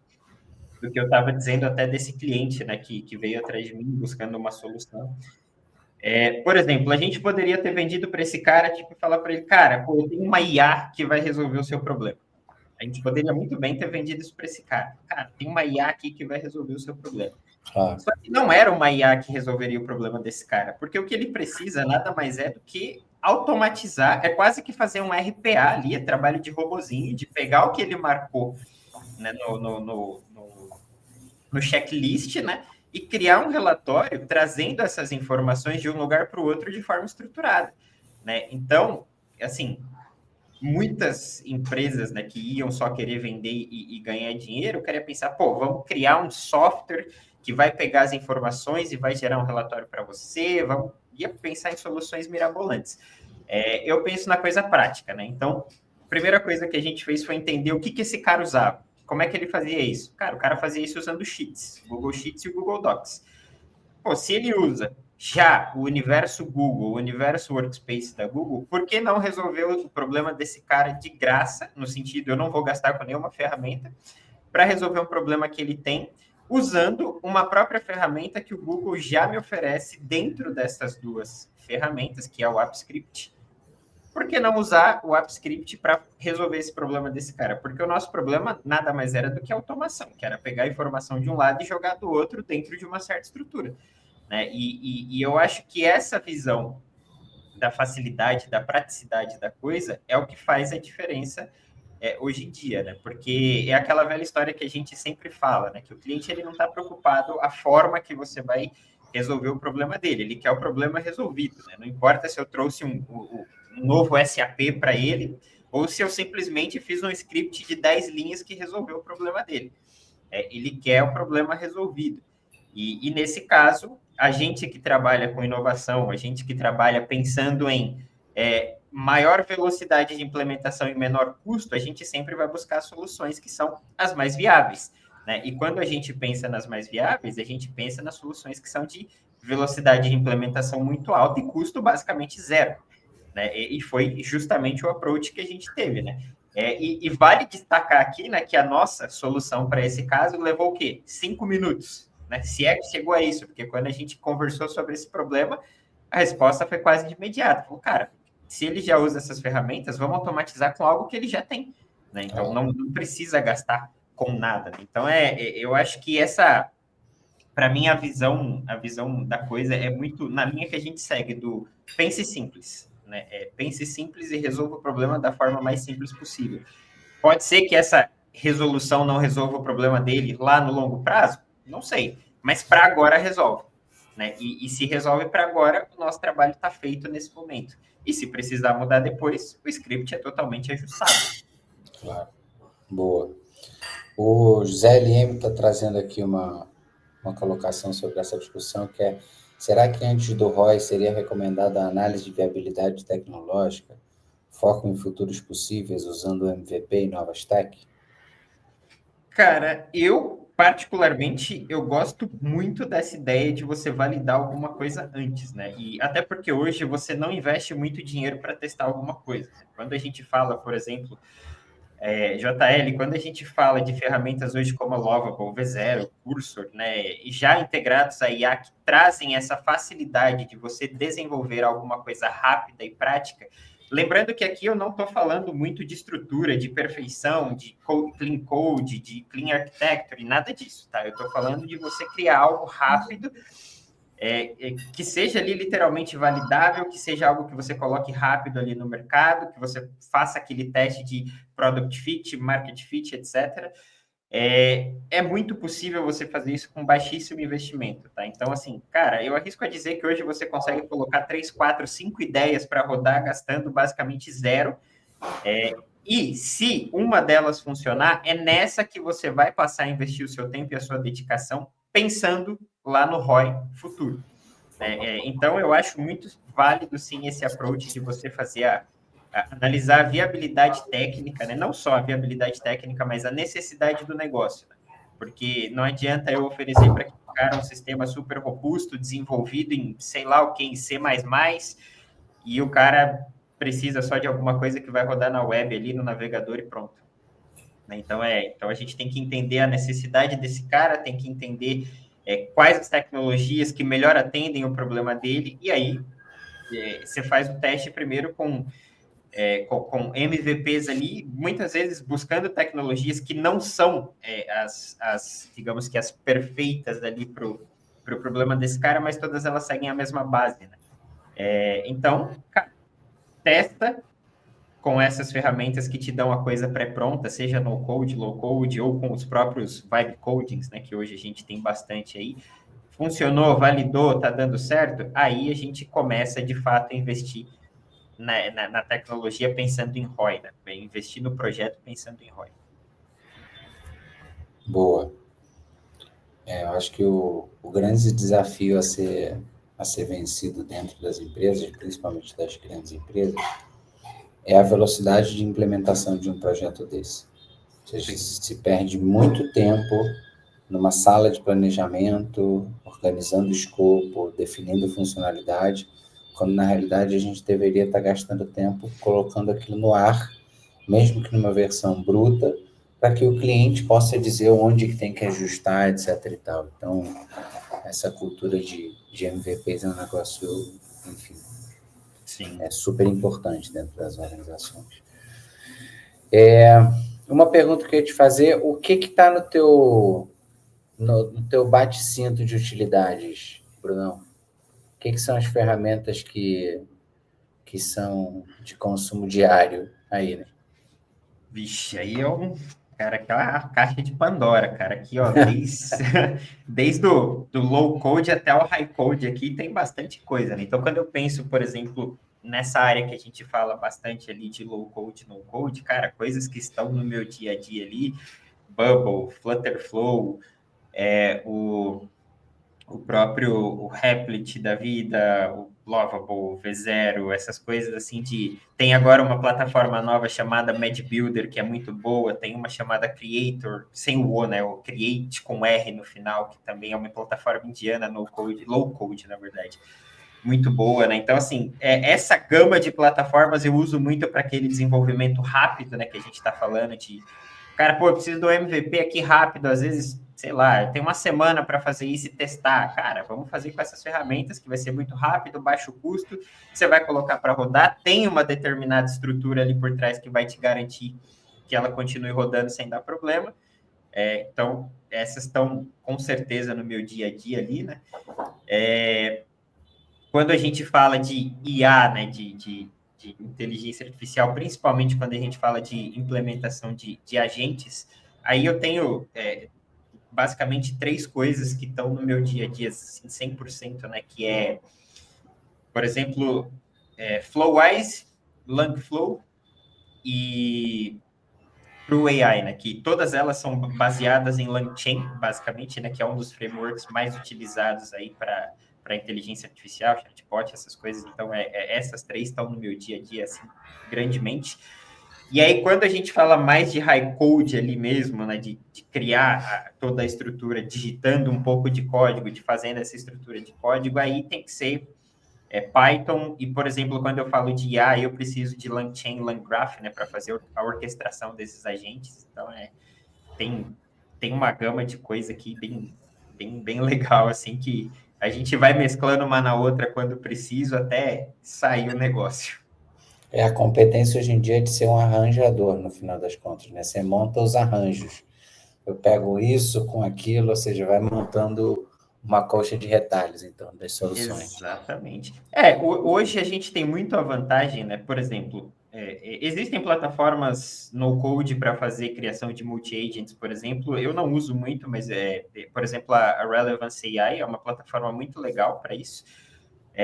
que eu estava dizendo até desse cliente, né, que veio atrás de mim buscando uma solução. Por exemplo, a gente poderia ter vendido para esse cara, tipo, e falar para ele, cara, pô, eu tenho uma IA que vai resolver o seu problema. A gente poderia muito bem ter vendido isso para esse cara. Cara, tem uma IA aqui que vai resolver o seu problema. Claro. Só que não era uma IA que resolveria o problema desse cara, porque o que ele precisa nada mais é do que automatizar, é quase que fazer um RPA ali, é trabalho de robozinho, de pegar o que ele marcou né, no checklist, né, e criar um relatório trazendo essas informações de um lugar para o outro de forma estruturada, né? Então, assim, muitas empresas, né, que iam só querer vender e ganhar dinheiro, queria pensar, pô, vamos criar um software que vai pegar as informações e vai gerar um relatório para você, ia pensar em soluções mirabolantes. Eu penso na coisa prática, né? Então, a primeira coisa que a gente fez foi entender o que esse cara usava. Como é que ele fazia isso? Cara, o cara fazia isso usando Sheets, o Google Sheets e o Google Docs. Pô, se ele usa já o universo Google, o universo Workspace da Google, por que não resolver o problema desse cara de graça, no sentido, eu não vou gastar com nenhuma ferramenta, para resolver um problema que ele tem, usando uma própria ferramenta que o Google já me oferece dentro dessas duas ferramentas, que é o AppScript. Por que não usar o AppScript para resolver esse problema desse cara? Porque o nosso problema nada mais era do que automação, que era pegar a informação de um lado e jogar do outro dentro de uma certa estrutura, né? E eu acho que essa visão da facilidade, da praticidade da coisa é o que faz a diferença hoje em dia, né? Porque é aquela velha história que a gente sempre fala, né? Que o cliente ele não está preocupado a forma que você vai resolver o problema dele, ele quer o problema resolvido, né? Não importa se eu trouxe um novo SAP para ele ou se eu simplesmente fiz um script de 10 linhas que resolveu o problema dele. Ele quer o problema resolvido. E nesse caso, a gente que trabalha com inovação, a gente que trabalha pensando em maior velocidade de implementação e menor custo, a gente sempre vai buscar soluções que são as mais viáveis, né? E quando a gente pensa nas mais viáveis, a gente pensa nas soluções que são de velocidade de implementação muito alta e custo basicamente zero, né? E foi justamente o approach que a gente teve, né? E vale destacar aqui, né, que a nossa solução para esse caso levou o quê? 5 minutos, né? Se é que chegou a isso, porque quando a gente conversou sobre esse problema, a resposta foi quase de imediato. Falou, cara, se ele já usa essas ferramentas, vamos automatizar com algo que ele já tem, né? Então, não precisa gastar com nada. Né? Então, eu acho que essa, para mim, a visão da coisa é muito na linha que a gente segue do pense simples, né? Pense simples e resolva o problema da forma mais simples possível. Pode ser que essa resolução não resolva o problema dele lá no longo prazo? Não sei, mas para agora resolve. Né? E se resolve para agora, o nosso trabalho está feito nesse momento. E se precisar mudar depois, o script é totalmente ajustado. Claro. Boa. O José LM está trazendo aqui uma colocação sobre essa discussão, que é, será que antes do ROI seria recomendada a análise de viabilidade tecnológica, foco em futuros possíveis, usando o MVP e novas tech? Cara, particularmente, eu gosto muito dessa ideia de você validar alguma coisa antes, né? E até porque hoje você não investe muito dinheiro para testar alguma coisa. Né? Quando a gente fala, por exemplo, JL, quando a gente fala de ferramentas hoje como a Lovable, V0, Cursor, né, e já integrados a IA que trazem essa facilidade de você desenvolver alguma coisa rápida e prática, lembrando que aqui eu não estou falando muito de estrutura, de perfeição, de clean code, de clean architecture, nada disso, tá? Eu estou falando de você criar algo rápido, que seja ali literalmente validável, que seja algo que você coloque rápido ali no mercado, que você faça aquele teste de product fit, market fit, etc. É muito possível você fazer isso com baixíssimo investimento, tá? Então, assim, cara, eu arrisco a dizer que hoje você consegue colocar 3, 4, 5 ideias para rodar gastando basicamente zero. E se uma delas funcionar, é nessa que você vai passar a investir o seu tempo e a sua dedicação pensando lá no ROI futuro. Então, eu acho muito válido, sim, esse approach de você fazer analisar a viabilidade técnica, né? Não só a viabilidade técnica, mas a necessidade do negócio. Né? Porque não adianta eu oferecer para aquele cara um sistema super robusto, desenvolvido em, sei lá o que, em C++, e o cara precisa só de alguma coisa que vai rodar na web ali, no navegador e pronto. Então, a gente tem que entender a necessidade desse cara, tem que entender quais as tecnologias que melhor atendem o problema dele, e aí você faz o teste primeiro com MVPs ali, muitas vezes buscando tecnologias que não são digamos que as perfeitas ali para o problema desse cara, mas todas elas seguem a mesma base, né? Então, cara, testa, com essas ferramentas que te dão a coisa pré-pronta, seja no code, low code, ou com os próprios vibe codings, né, que hoje a gente tem bastante aí, funcionou, validou, tá dando certo, aí a gente começa, de fato, a investir na tecnologia pensando em ROI, né? Investir no projeto pensando em ROI. Boa. Eu acho que o grande desafio a ser vencido dentro das empresas, principalmente das grandes empresas, é a velocidade de implementação de um projeto desse. Ou seja, se perde muito tempo numa sala de planejamento, organizando o escopo, definindo funcionalidade, quando na realidade a gente deveria estar gastando tempo colocando aquilo no ar, mesmo que numa versão bruta, para que o cliente possa dizer onde que tem que ajustar, etc. e tal. Então, essa cultura de MVPs é um negócio, enfim, Sim. é super importante dentro das organizações. Uma pergunta que eu ia te fazer, o que está no teu bate-cinto de utilidades, Brunão? O que são as ferramentas que são de consumo diário aí, né? Vixe, aí é cara, aquela caixa de Pandora, cara, aqui, ó, desde do low code até o high code aqui tem bastante coisa, né? Então, quando eu penso, por exemplo, nessa área que a gente fala bastante ali de low code, no code, cara, coisas que estão no meu dia a dia ali, Bubble, Flutterflow, o próprio o Replit da vida, o Lovable, V0, essas coisas assim de... Tem agora uma plataforma nova chamada Mad Builder, que é muito boa, tem uma chamada Creator, sem o O, né? O Create com R no final, que também é uma plataforma indiana, no code, low code, na verdade. Muito boa, né? Então, assim, essa gama de plataformas eu uso muito para aquele desenvolvimento rápido, né? Que a gente está falando de cara, pô, eu preciso do MVP aqui rápido, às vezes, sei lá, tem uma semana para fazer isso e testar. Cara, vamos fazer com essas ferramentas que vai ser muito rápido, baixo custo, você vai colocar para rodar, tem uma determinada estrutura ali por trás que vai te garantir que ela continue rodando sem dar problema. Então, essas estão com certeza no meu dia a dia ali, né? Quando a gente fala de IA, né, de inteligência artificial, principalmente quando a gente fala de implementação de agentes, aí eu tenho basicamente três coisas que estão no meu dia a dia, assim, 100%, né, que é, por exemplo, Flowise, Langflow e True AI, né, que todas elas são baseadas em LangChain, basicamente, né, que é um dos frameworks mais utilizados aí para inteligência artificial, chatbot, essas coisas. Então, essas três estão no meu dia a dia, assim, grandemente. E aí, quando a gente fala mais de high code ali mesmo, né, de criar toda a estrutura, digitando um pouco de código, de fazendo essa estrutura de código, aí tem que ser Python. E, por exemplo, quando eu falo de IA, eu preciso de LangChain, LangGraph, né, para fazer a orquestração desses agentes. Então, tem uma gama de coisa aqui bem legal, assim, que a gente vai mesclando uma na outra quando preciso até sair o negócio. A competência hoje em dia é de ser um arranjador, no final das contas, né? Você monta os arranjos. Eu pego isso com aquilo, ou seja, vai montando uma colcha de retalhos, então, das soluções. Exatamente. Hoje a gente tem muito a vantagem, né? Por exemplo, existem plataformas no-code para fazer criação de multi-agents, por exemplo. Eu não uso muito, mas, por exemplo, a Relevance AI é uma plataforma muito legal para isso.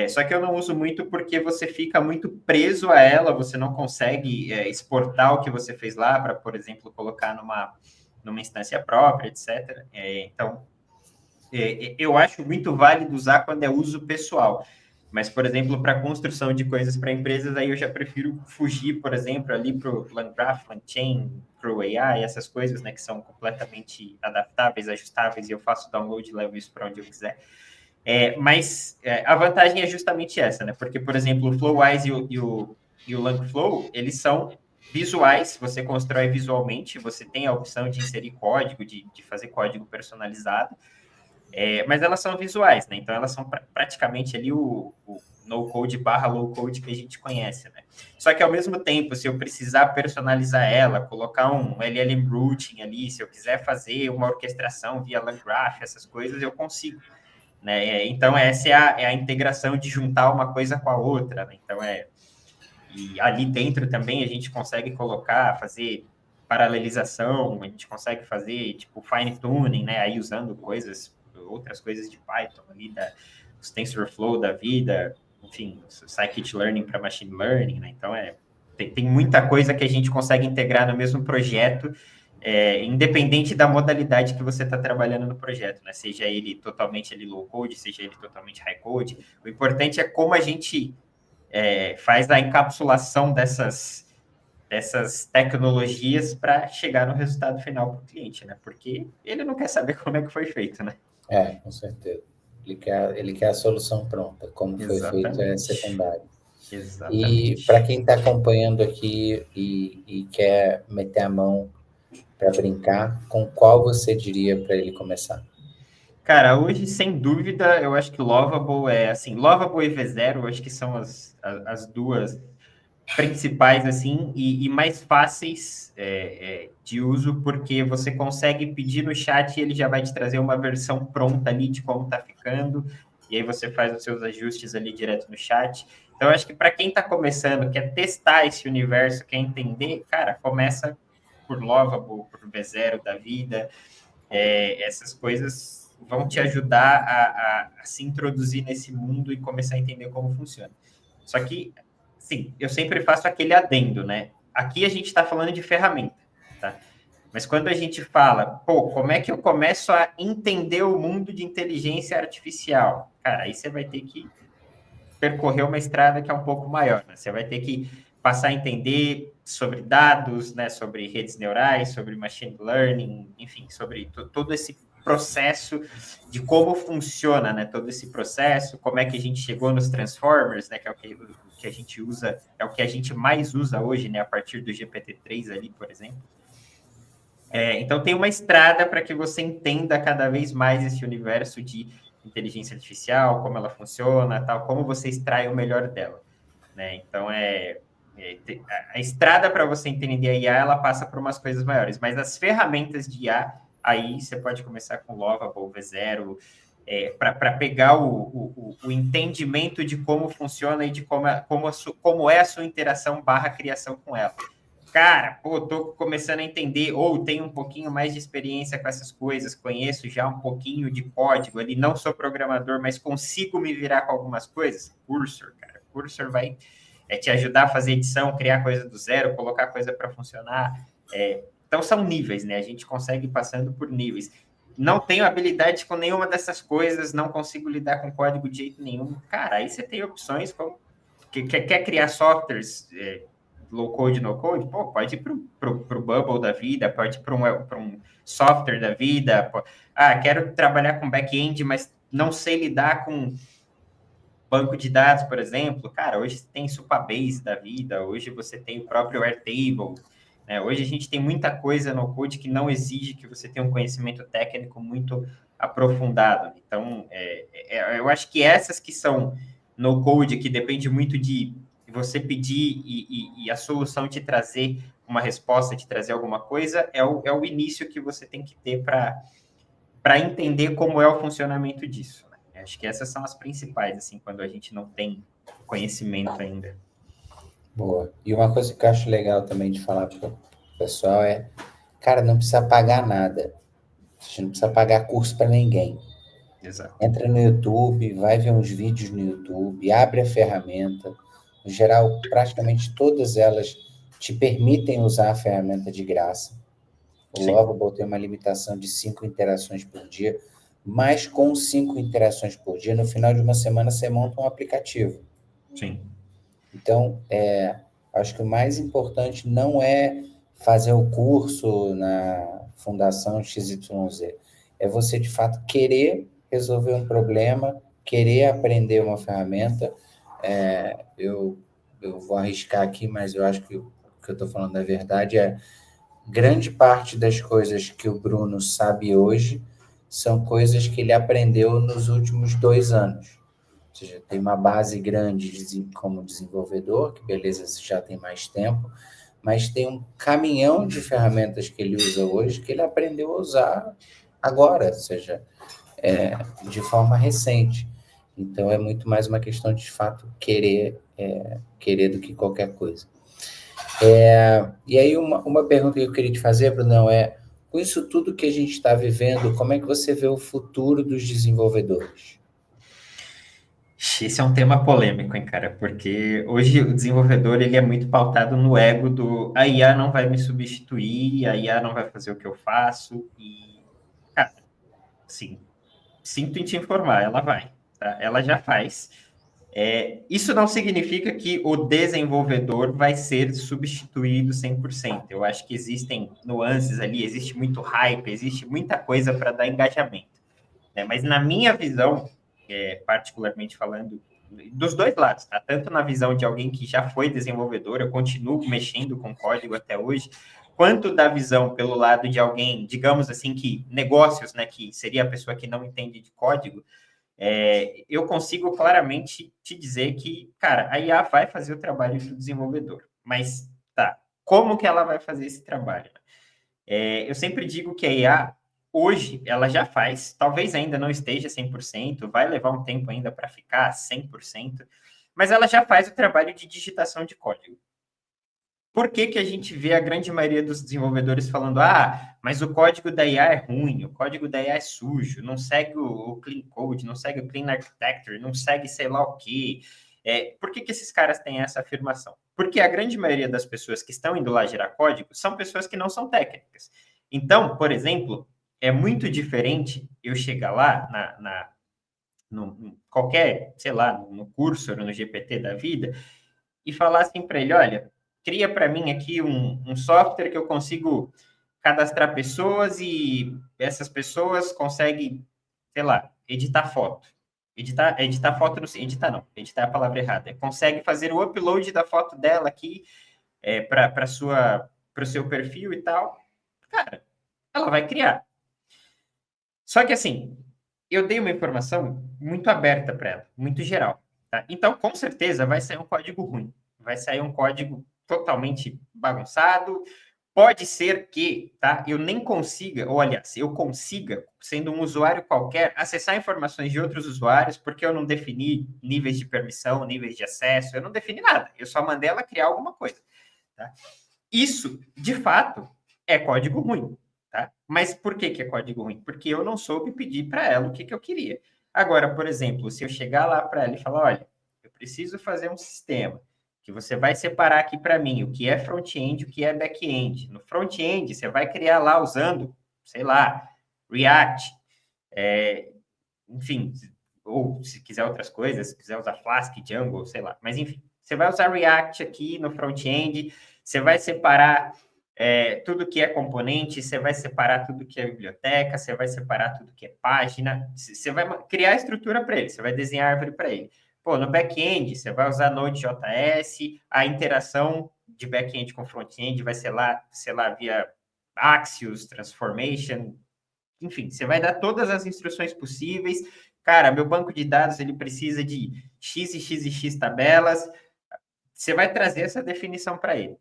Só que eu não uso muito porque você fica muito preso a ela, você não consegue exportar o que você fez lá para, por exemplo, colocar numa instância própria, etc. Então, eu acho muito válido usar quando é uso pessoal. Mas, por exemplo, para construção de coisas para empresas, aí eu já prefiro fugir, por exemplo, ali para o LangGraph, LangChain, para o AI, essas coisas, né, que são completamente adaptáveis, ajustáveis, e eu faço download e levo isso para onde eu quiser. Mas a vantagem é justamente essa, né? Porque, por exemplo, o Flowise e o Langflow, eles são visuais, você constrói visualmente, você tem a opção de inserir código, de fazer código personalizado, mas elas são visuais, né? Então, elas são praticamente ali o no-code barra low-code que a gente conhece, né? Só que, ao mesmo tempo, se eu precisar personalizar ela, colocar um LLM routing ali, se eu quiser fazer uma orquestração via LangGraph, essas coisas, eu consigo, né? Então, essa é a integração de juntar uma coisa com a outra, né? Então, E ali dentro também a gente consegue colocar, fazer paralelização, a gente consegue fazer, tipo, fine tuning, né? Aí usando outras coisas de Python ali, os TensorFlow da vida, enfim, Scikit-learning para machine learning, né? Então, tem muita coisa que a gente consegue integrar no mesmo projeto, independente da modalidade que você está trabalhando no projeto, né? Seja ele totalmente ali low code, seja ele totalmente high code. O importante é como a gente faz a encapsulação dessas tecnologias para chegar no resultado final para o cliente, né? Porque ele não quer saber como é que foi feito, né? Com certeza. Ele quer a solução pronta. Como foi feito é secundário. Exatamente. E para quem está acompanhando aqui e quer meter a mão para brincar, com qual você diria para ele começar? Cara, hoje, sem dúvida, eu acho que Lovable Lovable e V0, eu acho que são as duas principais, assim, e mais fáceis de uso, porque você consegue pedir no chat e ele já vai te trazer uma versão pronta ali de como tá ficando, e aí você faz os seus ajustes ali direto no chat. Então, eu acho que para quem está começando, quer testar esse universo, quer entender, cara, começa por Lovable, por V0 da vida, essas coisas vão te ajudar a se introduzir nesse mundo e começar a entender como funciona. Só que, sim, eu sempre faço aquele adendo, né? Aqui a gente está falando de ferramenta, tá? Mas quando a gente fala, pô, como é que eu começo a entender o mundo de inteligência artificial? Cara, aí você vai ter que percorrer uma estrada que é um pouco maior, né? Você vai ter que passar a entender sobre dados, né, sobre redes neurais, sobre machine learning, enfim, sobre todo esse processo de como funciona, né, todo esse processo, como é que a gente chegou nos transformers, né, que é o que a gente usa, é o que a gente mais usa hoje, né, a partir do GPT-3 ali, por exemplo. Então tem uma estrada para que você entenda cada vez mais esse universo de inteligência artificial, como ela funciona, tal, como você extrai o melhor dela, né? Então a estrada para você entender a IA, ela passa por umas coisas maiores, mas as ferramentas de IA, aí você pode começar com Lovable, V0, para pegar o entendimento de como funciona e de como é a sua interação / criação com ela. Cara, pô, tô começando a entender, ou tenho um pouquinho mais de experiência com essas coisas, conheço já um pouquinho de código ali, não sou programador, mas consigo me virar com algumas coisas. Cursor, cara, Cursor vai te ajudar a fazer edição, criar coisa do zero, colocar coisa para funcionar. Então são níveis, né? A gente consegue ir passando por níveis. Não tenho habilidade com nenhuma dessas coisas, não consigo lidar com código de jeito nenhum. Cara, aí você tem opções como quer criar softwares low code, no code, pô, pode ir pro Bubble da vida, pode ir para um software da vida. Quero trabalhar com back-end, mas não sei lidar com banco de dados, por exemplo. Cara, hoje tem Supabase da vida, hoje você tem o próprio Airtable, né? Hoje a gente tem muita coisa no code que não exige que você tenha um conhecimento técnico muito aprofundado. Então, eu acho que essas que são no code, que depende muito de você pedir e a solução te trazer uma resposta, te trazer alguma coisa, é o início que você tem que ter para entender como é o funcionamento disso. Né? Acho que essas são as principais, assim, quando a gente não tem conhecimento ainda. Boa. E uma coisa que eu acho legal também de falar para o pessoal cara, não precisa pagar nada. A gente não precisa pagar curso para ninguém. Exato. Entra no YouTube, vai ver uns vídeos no YouTube, abre a ferramenta. No geral, praticamente todas elas te permitem usar a ferramenta de graça. O Lovable tem uma limitação de 5 interações por dia, mas com 5 interações por dia, no final de uma semana você monta um aplicativo. Sim. Então, acho que o mais importante não é fazer o curso na Fundação XYZ, é você, de fato, querer resolver um problema, querer aprender uma ferramenta. Eu vou arriscar aqui, mas eu acho que o que eu estou falando é verdade, grande parte das coisas que o Bruno sabe hoje são coisas que ele aprendeu nos últimos 2 anos. Ou seja, tem uma base grande como desenvolvedor, que beleza, já tem mais tempo, mas tem um caminhão de ferramentas que ele usa hoje que ele aprendeu a usar agora, ou seja, de forma recente. Então, é muito mais uma questão de fato querer, querer do que qualquer coisa. E aí, uma pergunta que eu queria te fazer, Brunão, com isso tudo que a gente está vivendo, como é que você vê o futuro dos desenvolvedores? Esse é um tema polêmico, hein, cara? Porque hoje o desenvolvedor ele é muito pautado no ego do a IA não vai me substituir, a IA não vai fazer o que eu faço. E, cara, sim, sinto em te informar, ela vai, tá? Ela já faz. Isso não significa que o desenvolvedor vai ser substituído 100%. Eu acho que existem nuances ali, existe muito hype, existe muita coisa para dar engajamento, né? Mas na minha visão, particularmente falando, dos dois lados, tá? Tanto na visão de alguém que já foi desenvolvedor, eu continuo mexendo com código até hoje, quanto da visão pelo lado de alguém, digamos assim, que negócios, né, que seria a pessoa que não entende de código, eu consigo claramente te dizer que, cara, a IA vai fazer o trabalho do desenvolvedor, mas tá, como que ela vai fazer esse trabalho? Eu sempre digo que a IA, hoje, ela já faz, talvez ainda não esteja 100%, vai levar um tempo ainda para ficar 100%, mas ela já faz o trabalho de digitação de código. Por que que a gente vê a grande maioria dos desenvolvedores falando, mas o código da IA é ruim, o código da IA é sujo, não segue o Clean Code, não segue o Clean Architecture, não segue sei lá o quê. Por que que esses caras têm essa afirmação? Porque a grande maioria das pessoas que estão indo lá gerar código são pessoas que não são técnicas. Então, por exemplo, é muito diferente eu chegar lá no qualquer, sei lá, no curso ou no GPT da vida, e falar assim para ele, olha, cria para mim aqui um software que eu consigo cadastrar pessoas e essas pessoas conseguem, sei lá, editar foto. Editar foto, não sei, editar não, editar é a palavra errada. Consegue fazer o upload da foto dela aqui para o seu perfil e tal. Cara, ela vai criar. Só que assim, eu dei uma informação muito aberta para ela, muito geral. Tá? Então, com certeza, vai sair um código ruim. Vai sair um código totalmente bagunçado. Pode ser que, tá? Eu nem consiga, ou aliás, eu consiga, sendo um usuário qualquer, acessar informações de outros usuários, porque eu não defini níveis de permissão, níveis de acesso, eu não defini nada. Eu só mandei ela criar alguma coisa. Tá? Isso, de fato, é código ruim, tá? Mas por que que é código ruim? Porque eu não soube pedir para ela o que que eu queria. Agora, por exemplo, se eu chegar lá para ela e falar, olha, eu preciso fazer um sistema que você vai separar aqui para mim o que é front-end e o que é back-end. No front-end, você vai criar lá usando, sei lá, React, enfim, ou se quiser outras coisas, se quiser usar Flask, Django, sei lá. Mas enfim, você vai usar React aqui no front-end, você vai separar tudo que é componente, você vai separar tudo que é biblioteca, você vai separar tudo que é página, você vai criar a estrutura para ele, você vai desenhar a árvore para ele. Pô, no back-end, você vai usar Node.js, a interação de back-end com front-end vai ser lá, sei lá, via Axios, Transformation, enfim, você vai dar todas as instruções possíveis. Cara, meu banco de dados ele precisa de X e X e X tabelas. Você vai trazer essa definição para ele.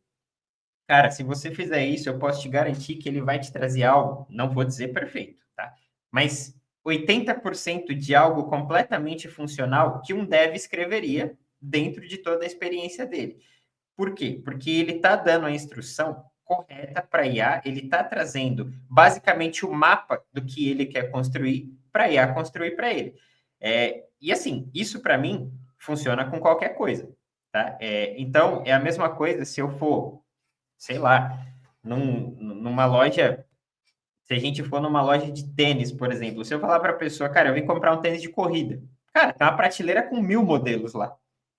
Cara, se você fizer isso, eu posso te garantir que ele vai te trazer algo, não vou dizer perfeito, tá? Mas 80% de algo completamente funcional que um dev escreveria dentro de toda a experiência dele. Por quê? Porque ele está dando a instrução correta para a IA, ele está trazendo basicamente o mapa do que ele quer construir para a IA construir para ele. E assim, isso para mim funciona com qualquer coisa. Tá? Então, é a mesma coisa se eu for, sei lá, numa loja. Se a gente for numa loja de tênis, por exemplo, se eu falar para a pessoa, cara, eu vim comprar um tênis de corrida. Cara, tem uma prateleira com 1.000 modelos lá.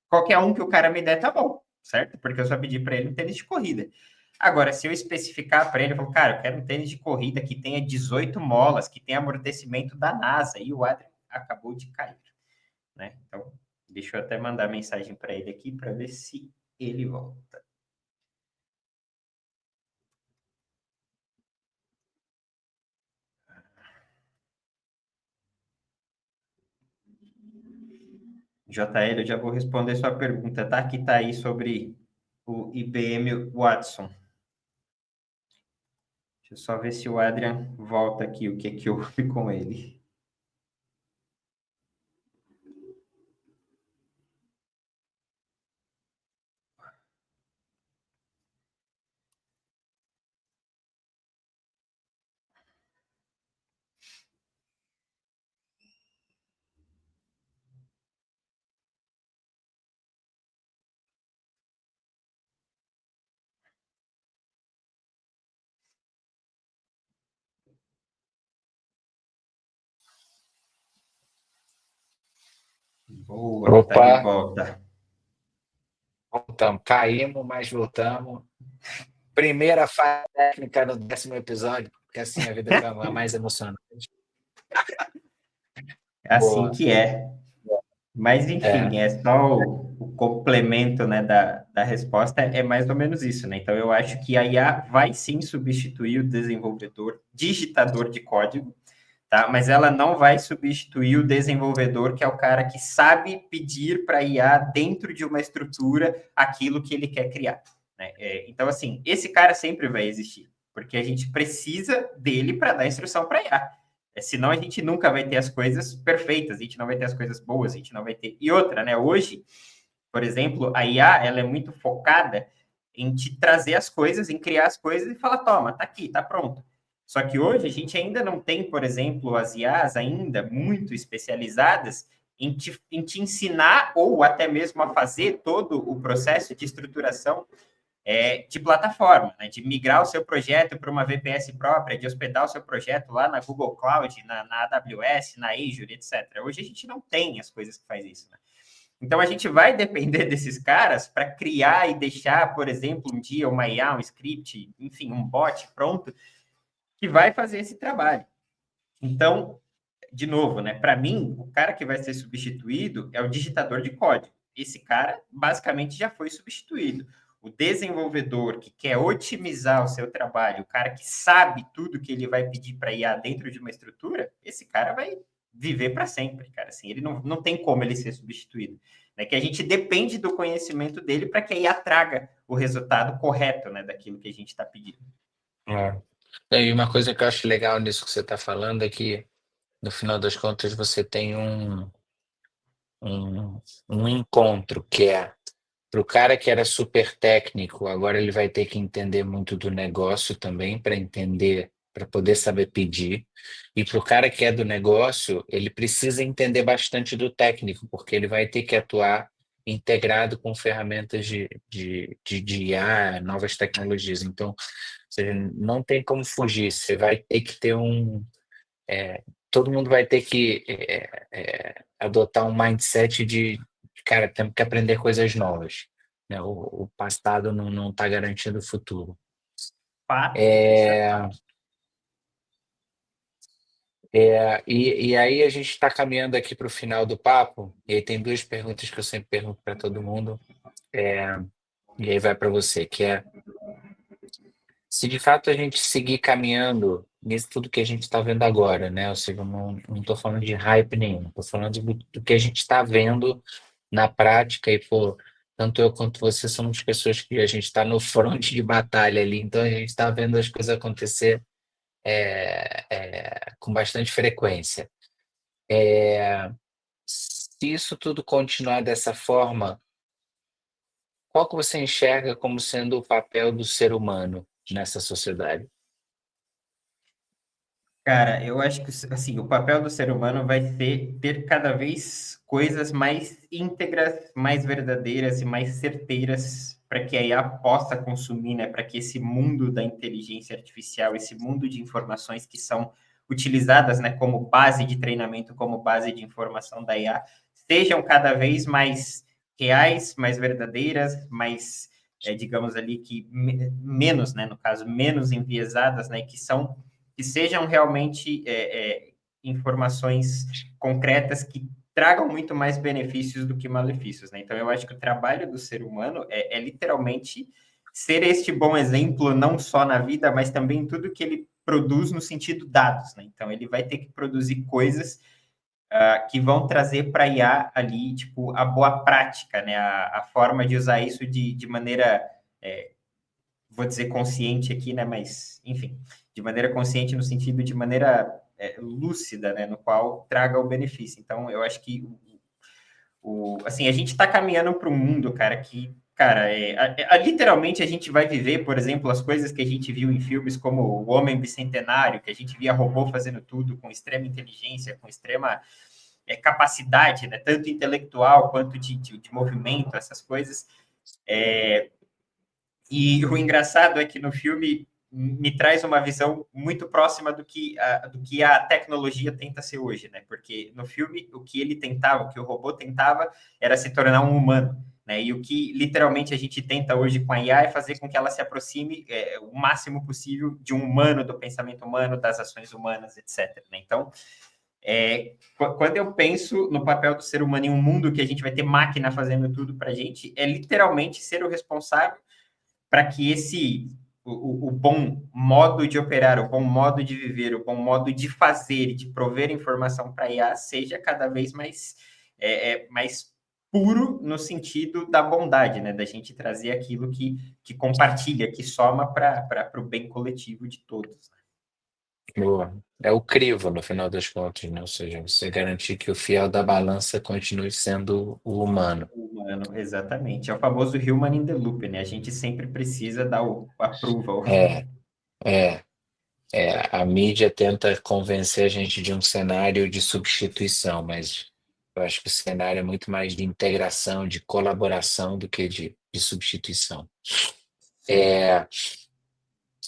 Qualquer um que o cara me der, tá bom, certo? Porque eu só pedi para ele um tênis de corrida. Agora, se eu especificar para ele, eu falo, cara, eu quero um tênis de corrida que tenha 18 molas, que tenha amortecimento da NASA, e o Adrian acabou de cair, né? Então, deixa eu até mandar mensagem para ele aqui para ver se ele volta. JL, eu já vou responder sua pergunta, tá? Que tá aí sobre o IBM Watson. Deixa eu só ver se o Adrian volta aqui, o que que houve com ele. Boa, tá de Opa, volta. voltamos. Caímos, mas voltamos. Primeira falha técnica no 10º episódio, porque assim a vida fica mais emocionante. É assim Boa. que é. Mas, É, enfim, é só o complemento, né, da resposta, é mais ou menos isso, né? Então, eu acho que a IA vai sim substituir o desenvolvedor, digitador de código, tá? Mas ela não vai substituir o desenvolvedor, que é o cara que sabe pedir para a IA, dentro de uma estrutura, aquilo que ele quer criar, né? Então, assim, esse cara sempre vai existir, porque a gente precisa dele para dar instrução para a IA. Senão a gente nunca vai ter as coisas perfeitas, a gente não vai ter as coisas boas, a gente não vai ter. E outra, né? Hoje, por exemplo, a IA ela é muito focada em te trazer as coisas, em criar as coisas e falar, toma, tá aqui, tá pronto. Só que hoje a gente ainda não tem, por exemplo, as IAs ainda muito especializadas em te ensinar ou até mesmo a fazer todo o processo de estruturação de plataforma, né? De migrar o seu projeto para uma VPS própria, de hospedar o seu projeto lá na Google Cloud, na AWS, na Azure, etc. Hoje a gente não tem as coisas que faz isso, né? Então a gente vai depender desses caras para criar e deixar, por exemplo, um dia uma IA, um script, enfim, um bot pronto que vai fazer esse trabalho. Então, de novo, né? Para mim, o cara que vai ser substituído é o digitador de código. Esse cara basicamente já foi substituído. O desenvolvedor que quer otimizar o seu trabalho, o cara que sabe tudo que ele vai pedir para IA dentro de uma estrutura, esse cara vai viver para sempre, cara. Assim, ele não tem como ele ser substituído. Né? Que a gente depende do conhecimento dele para que a IA traga o resultado correto, né, daquilo que a gente está pedindo. é. E uma coisa que eu acho legal nisso que você está falando é que, no final das contas, você tem um, um encontro que é para o cara que era super técnico, agora ele vai ter que entender muito do negócio também para entender, para poder saber pedir. E para o cara que é do negócio, ele precisa entender bastante do técnico, porque ele vai ter que atuar integrado com ferramentas de IA, novas tecnologias. Então, ou seja, não tem como fugir. Você vai ter que ter todo mundo vai ter que adotar um mindset de, cara, temos que aprender coisas novas, né? O passado não está garantindo o futuro. Fato, isso é É, fato. e aí a gente está caminhando aqui para o final do papo, e aí tem duas perguntas que eu sempre pergunto para todo mundo, e aí vai para você, que é se de fato a gente seguir caminhando nisso tudo que a gente está vendo agora, né? Ou seja, eu não estou falando de hype nenhum, estou falando do que a gente está vendo na prática e, pô, tanto eu quanto você somos pessoas que a gente está no fronte de batalha ali, então a gente está vendo as coisas acontecer com bastante frequência. Se isso tudo continuar dessa forma, qual que você enxerga como sendo o papel do ser humano nessa sociedade? Cara, eu acho que assim, o papel do ser humano vai ser ter cada vez coisas mais íntegras, mais verdadeiras e mais certeiras para que a IA possa consumir, né? Para que esse mundo da inteligência artificial, esse mundo de informações que são utilizadas, né, como base de treinamento, como base de informação da IA, sejam cada vez mais reais, mais verdadeiras, mais, digamos ali que menos, né, no caso, menos enviesadas, né, que sejam realmente informações concretas que tragam muito mais benefícios do que malefícios, né? Então, eu acho que o trabalho do ser humano é literalmente ser este bom exemplo, não só na vida, mas também em tudo que ele produz no sentido dados, né? Então, ele vai ter que produzir coisas que vão trazer para a IA ali, tipo, a boa prática, né? A forma de usar isso de maneira, vou dizer consciente aqui, né? Mas, enfim, de maneira consciente no sentido de maneira lúcida, né? No qual traga o benefício. Então, eu acho que assim, a gente está caminhando para um mundo, cara, que, cara, literalmente a gente vai viver, por exemplo, as coisas que a gente viu em filmes como O Homem Bicentenário, que a gente via robô fazendo tudo com extrema inteligência, com extrema capacidade, né? Tanto intelectual quanto de movimento, essas coisas. E o engraçado é que no filme me traz uma visão muito próxima do que a tecnologia tenta ser hoje, né? Porque no filme, o que ele tentava, o que o robô tentava, era se tornar um humano, né? E o que literalmente a gente tenta hoje com a IA é fazer com que ela se aproxime o máximo possível de um humano, do pensamento humano, das ações humanas, etc. Né? Então, quando eu penso no papel do ser humano em um mundo que a gente vai ter máquina fazendo tudo para a gente, é literalmente ser o responsável para que o bom modo de operar, o bom modo de viver, o bom modo de fazer e de prover informação para a IA seja cada vez mais puro no sentido da bondade, né? Da gente trazer aquilo que compartilha, que soma para o bem coletivo de todos. Boa. É o crivo, no final das contas, né? Ou seja, você garantir que o fiel da balança continue sendo o humano. Humano, exatamente. É o famoso human in the loop, né? A gente sempre precisa dar a approval. É, é, a mídia tenta convencer a gente de um cenário de substituição, mas eu acho que o cenário é muito mais de integração, de colaboração do que de substituição.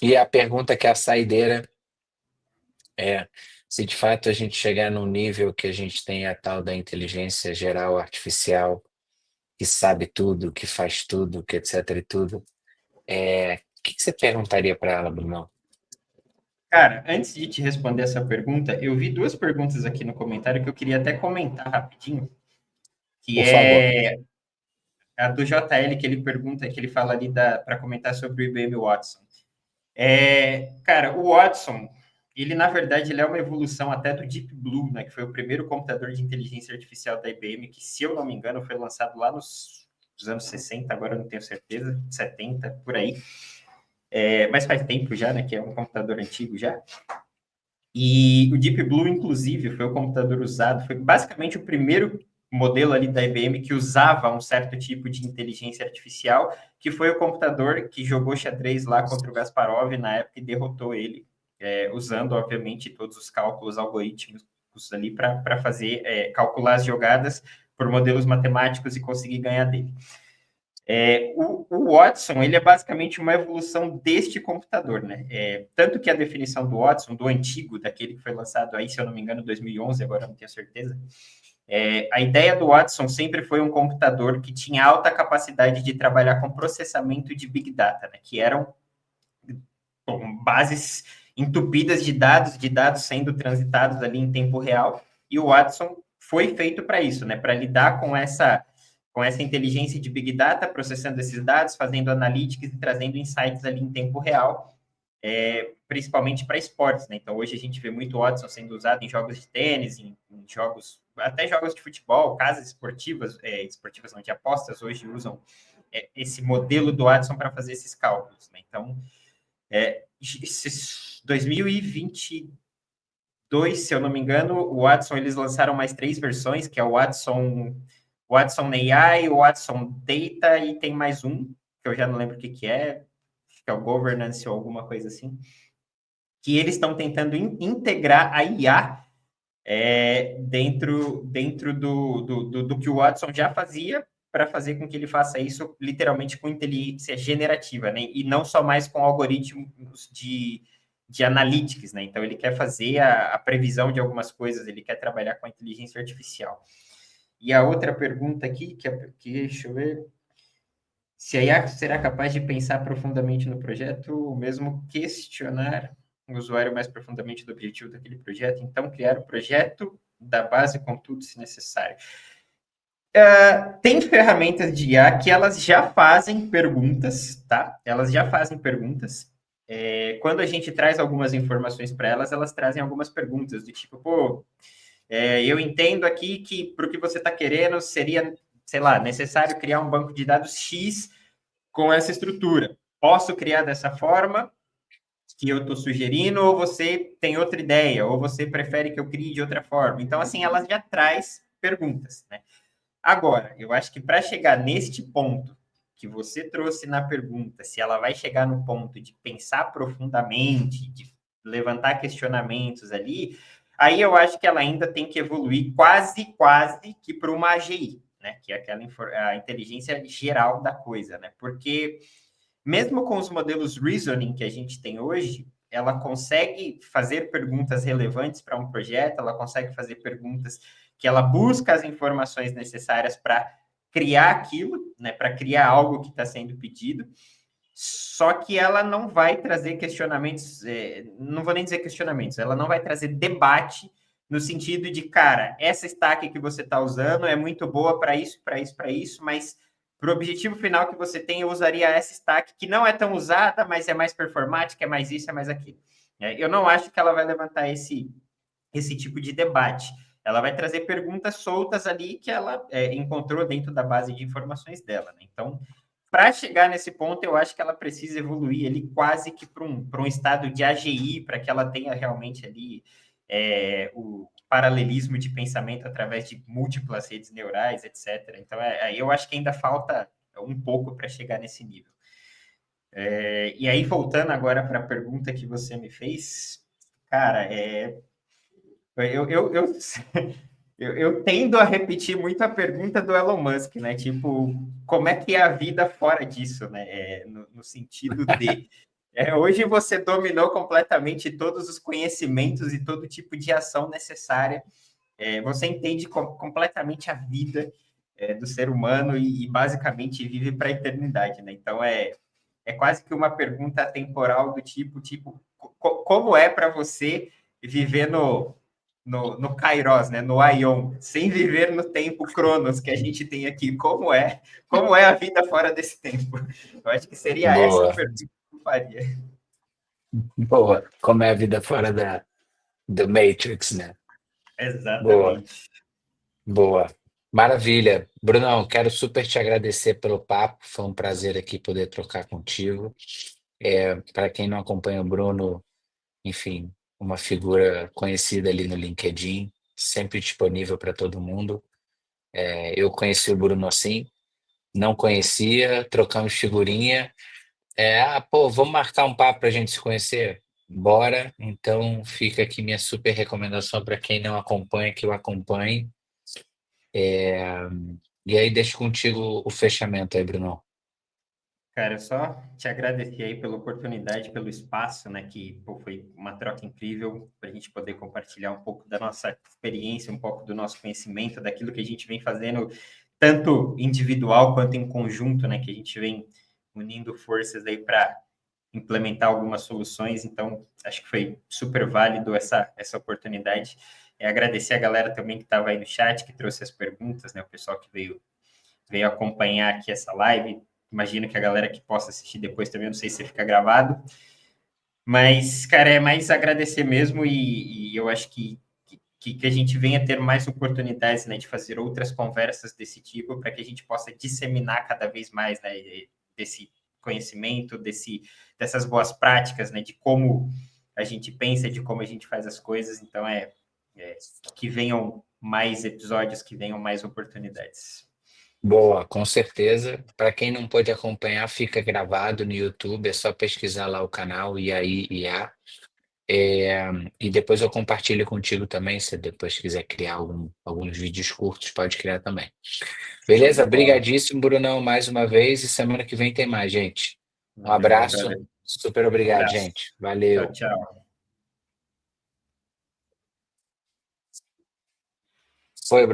E a pergunta que é a saideira é se de fato a gente chegar num nível que a gente tem a tal da inteligência geral artificial, que sabe tudo, que faz tudo, que etc e tudo, o que você perguntaria para ela, Bruno? Cara, antes de te responder essa pergunta, eu vi duas perguntas aqui no comentário que eu queria até comentar rapidinho, que Por favor. é a do JL, que ele pergunta, que ele fala ali para comentar sobre o IBM Watson. Cara, o Watson, ele na verdade ele é uma evolução até do Deep Blue, né, que foi o primeiro computador de inteligência artificial da IBM, que, se eu não me engano, foi lançado lá nos anos 60, agora eu não tenho certeza, 70, por aí. Mas faz tempo já, né, que é um computador antigo já. E o Deep Blue, inclusive, foi o computador usado, foi basicamente o primeiro modelo ali da IBM que usava um certo tipo de inteligência artificial, que foi o computador que jogou xadrez lá contra o Kasparov na época e derrotou ele, usando, obviamente, todos os cálculos algorítmicos ali para fazer, calcular as jogadas por modelos matemáticos e conseguir ganhar dele. O Watson, ele é basicamente uma evolução deste computador, né? Tanto que a definição do Watson, do antigo, daquele que foi lançado aí, se eu não me engano, em 2011, agora não tenho certeza, a ideia do Watson sempre foi um computador que tinha alta capacidade de trabalhar com processamento de Big Data, né? Que eram bases entupidas de dados sendo transitados ali em tempo real, e o Watson foi feito para isso, né? Para lidar com essa inteligência de Big Data, processando esses dados, fazendo analytics e trazendo insights ali em tempo real, principalmente para esportes, né? Então, hoje a gente vê muito o Watson sendo usado em jogos de tênis, em jogos, até jogos de futebol, casas esportivas, esportivas não, de apostas, hoje usam esse modelo do Watson para fazer esses cálculos, né? Então, 2022, se eu não me engano, o Watson, eles lançaram mais 3 versões, que é o Watson AI, o Watson Data, e tem mais um, que eu já não lembro o que é, acho que é o Governance ou alguma coisa assim, que eles estão tentando integrar a IA dentro do que o Watson já fazia, para fazer com que ele faça isso literalmente com inteligência generativa, né? E não só mais com algoritmos de analytics, né? Então, ele quer fazer a previsão de algumas coisas, ele quer trabalhar com a inteligência artificial. E a outra pergunta aqui, deixa eu ver, se a IA será capaz de pensar profundamente no projeto, ou mesmo questionar o usuário mais profundamente do objetivo daquele projeto, então criar o projeto da base com tudo, se necessário. Tem ferramentas de IA que elas já fazem perguntas, tá? Elas já fazem perguntas. Quando a gente traz algumas informações para elas, elas trazem algumas perguntas, do tipo, pô, eu entendo aqui que para o que você está querendo seria, sei lá, necessário criar um banco de dados X com essa estrutura. Posso criar dessa forma que eu estou sugerindo, ou você tem outra ideia, ou você prefere que eu crie de outra forma? Então, assim, elas já traz perguntas, né? Agora, eu acho que para chegar neste ponto que você trouxe na pergunta, se ela vai chegar no ponto de pensar profundamente, de levantar questionamentos ali, aí eu acho que ela ainda tem que evoluir quase que para uma AGI, né? Que é a inteligência geral da coisa, né? Porque mesmo com os modelos reasoning que a gente tem hoje, ela consegue fazer perguntas relevantes para um projeto, ela consegue fazer perguntas que ela busca as informações necessárias para criar aquilo, né, para criar algo que está sendo pedido, só que ela não vai trazer questionamentos, não vou nem dizer questionamentos, ela não vai trazer debate no sentido de, cara, essa stack que você está usando é muito boa para isso, para isso, para isso, mas para o objetivo final que você tem, eu usaria essa stack que não é tão usada, mas é mais performática, é mais isso, é mais aquilo. Eu não acho que ela vai levantar esse tipo de debate. Ela vai trazer perguntas soltas ali que ela encontrou dentro da base de informações dela. Né? Então, para chegar nesse ponto, eu acho que ela precisa evoluir ali quase que para um estado de AGI, para que ela tenha realmente ali o paralelismo de pensamento através de múltiplas redes neurais, etc. Então, eu acho que ainda falta um pouco para chegar nesse nível. E aí, voltando agora para a pergunta que você me fez, cara, eu tendo a repetir muito a pergunta do Elon Musk, né? Tipo, como é que é a vida fora disso, né? No sentido de hoje você dominou completamente todos os conhecimentos e todo tipo de ação necessária. Você entende completamente a vida do ser humano e basicamente vive para a eternidade, né? Então é quase que uma pergunta temporal do tipo, como é para você viver no Kairos, né, no Aion, sem viver no tempo Cronos que a gente tem aqui? Como é a vida fora desse tempo? Eu acho que seria essa a Boa, pergunta que eu faria. boa. Como é a vida fora do Matrix, né? Boa, Exatamente. boa. Maravilha. Brunão, quero super te agradecer pelo papo. Foi um prazer aqui poder trocar contigo. Para quem não acompanha o Bruno, enfim, uma figura conhecida ali no LinkedIn, sempre disponível para todo mundo. Eu conheci o Bruno assim, não conhecia, trocamos figurinha. Pô, vamos marcar um papo para a gente se conhecer? Bora. Então fica aqui minha super recomendação para quem não acompanha, que o acompanhe. E aí deixo contigo o fechamento aí, Bruno. Cara, eu só te agradecer aí pela oportunidade, pelo espaço, né? Que pô, foi uma troca incrível para a gente poder compartilhar um pouco da nossa experiência, um pouco do nosso conhecimento, daquilo que a gente vem fazendo, tanto individual quanto em conjunto, né? Que a gente vem unindo forças aí para implementar algumas soluções. Então, acho que foi super válido essa oportunidade. Agradecer a galera também que estava aí no chat, que trouxe as perguntas, né? O pessoal que veio acompanhar aqui essa live. Imagino que a galera que possa assistir depois também, não sei se fica gravado. Mas, cara, é mais agradecer mesmo e eu acho que a gente venha ter mais oportunidades, né, de fazer outras conversas desse tipo para que a gente possa disseminar cada vez mais, né, desse conhecimento, dessas boas práticas, né, de como a gente pensa, de como a gente faz as coisas. Então, que venham mais episódios, que venham mais oportunidades. Boa, com certeza. Para quem não pôde acompanhar, fica gravado no YouTube, é só pesquisar lá o canal IAI. É, e depois eu compartilho contigo também, se depois quiser criar alguns vídeos curtos, pode criar também. Show de Beleza? bola. Brigadíssimo, Brunão, mais uma vez, e semana que vem tem mais, gente. Um Valeu, meu abraço, brother. super obrigado, Abraço. gente. Tchau, Valeu. tchau. Foi, Bruno.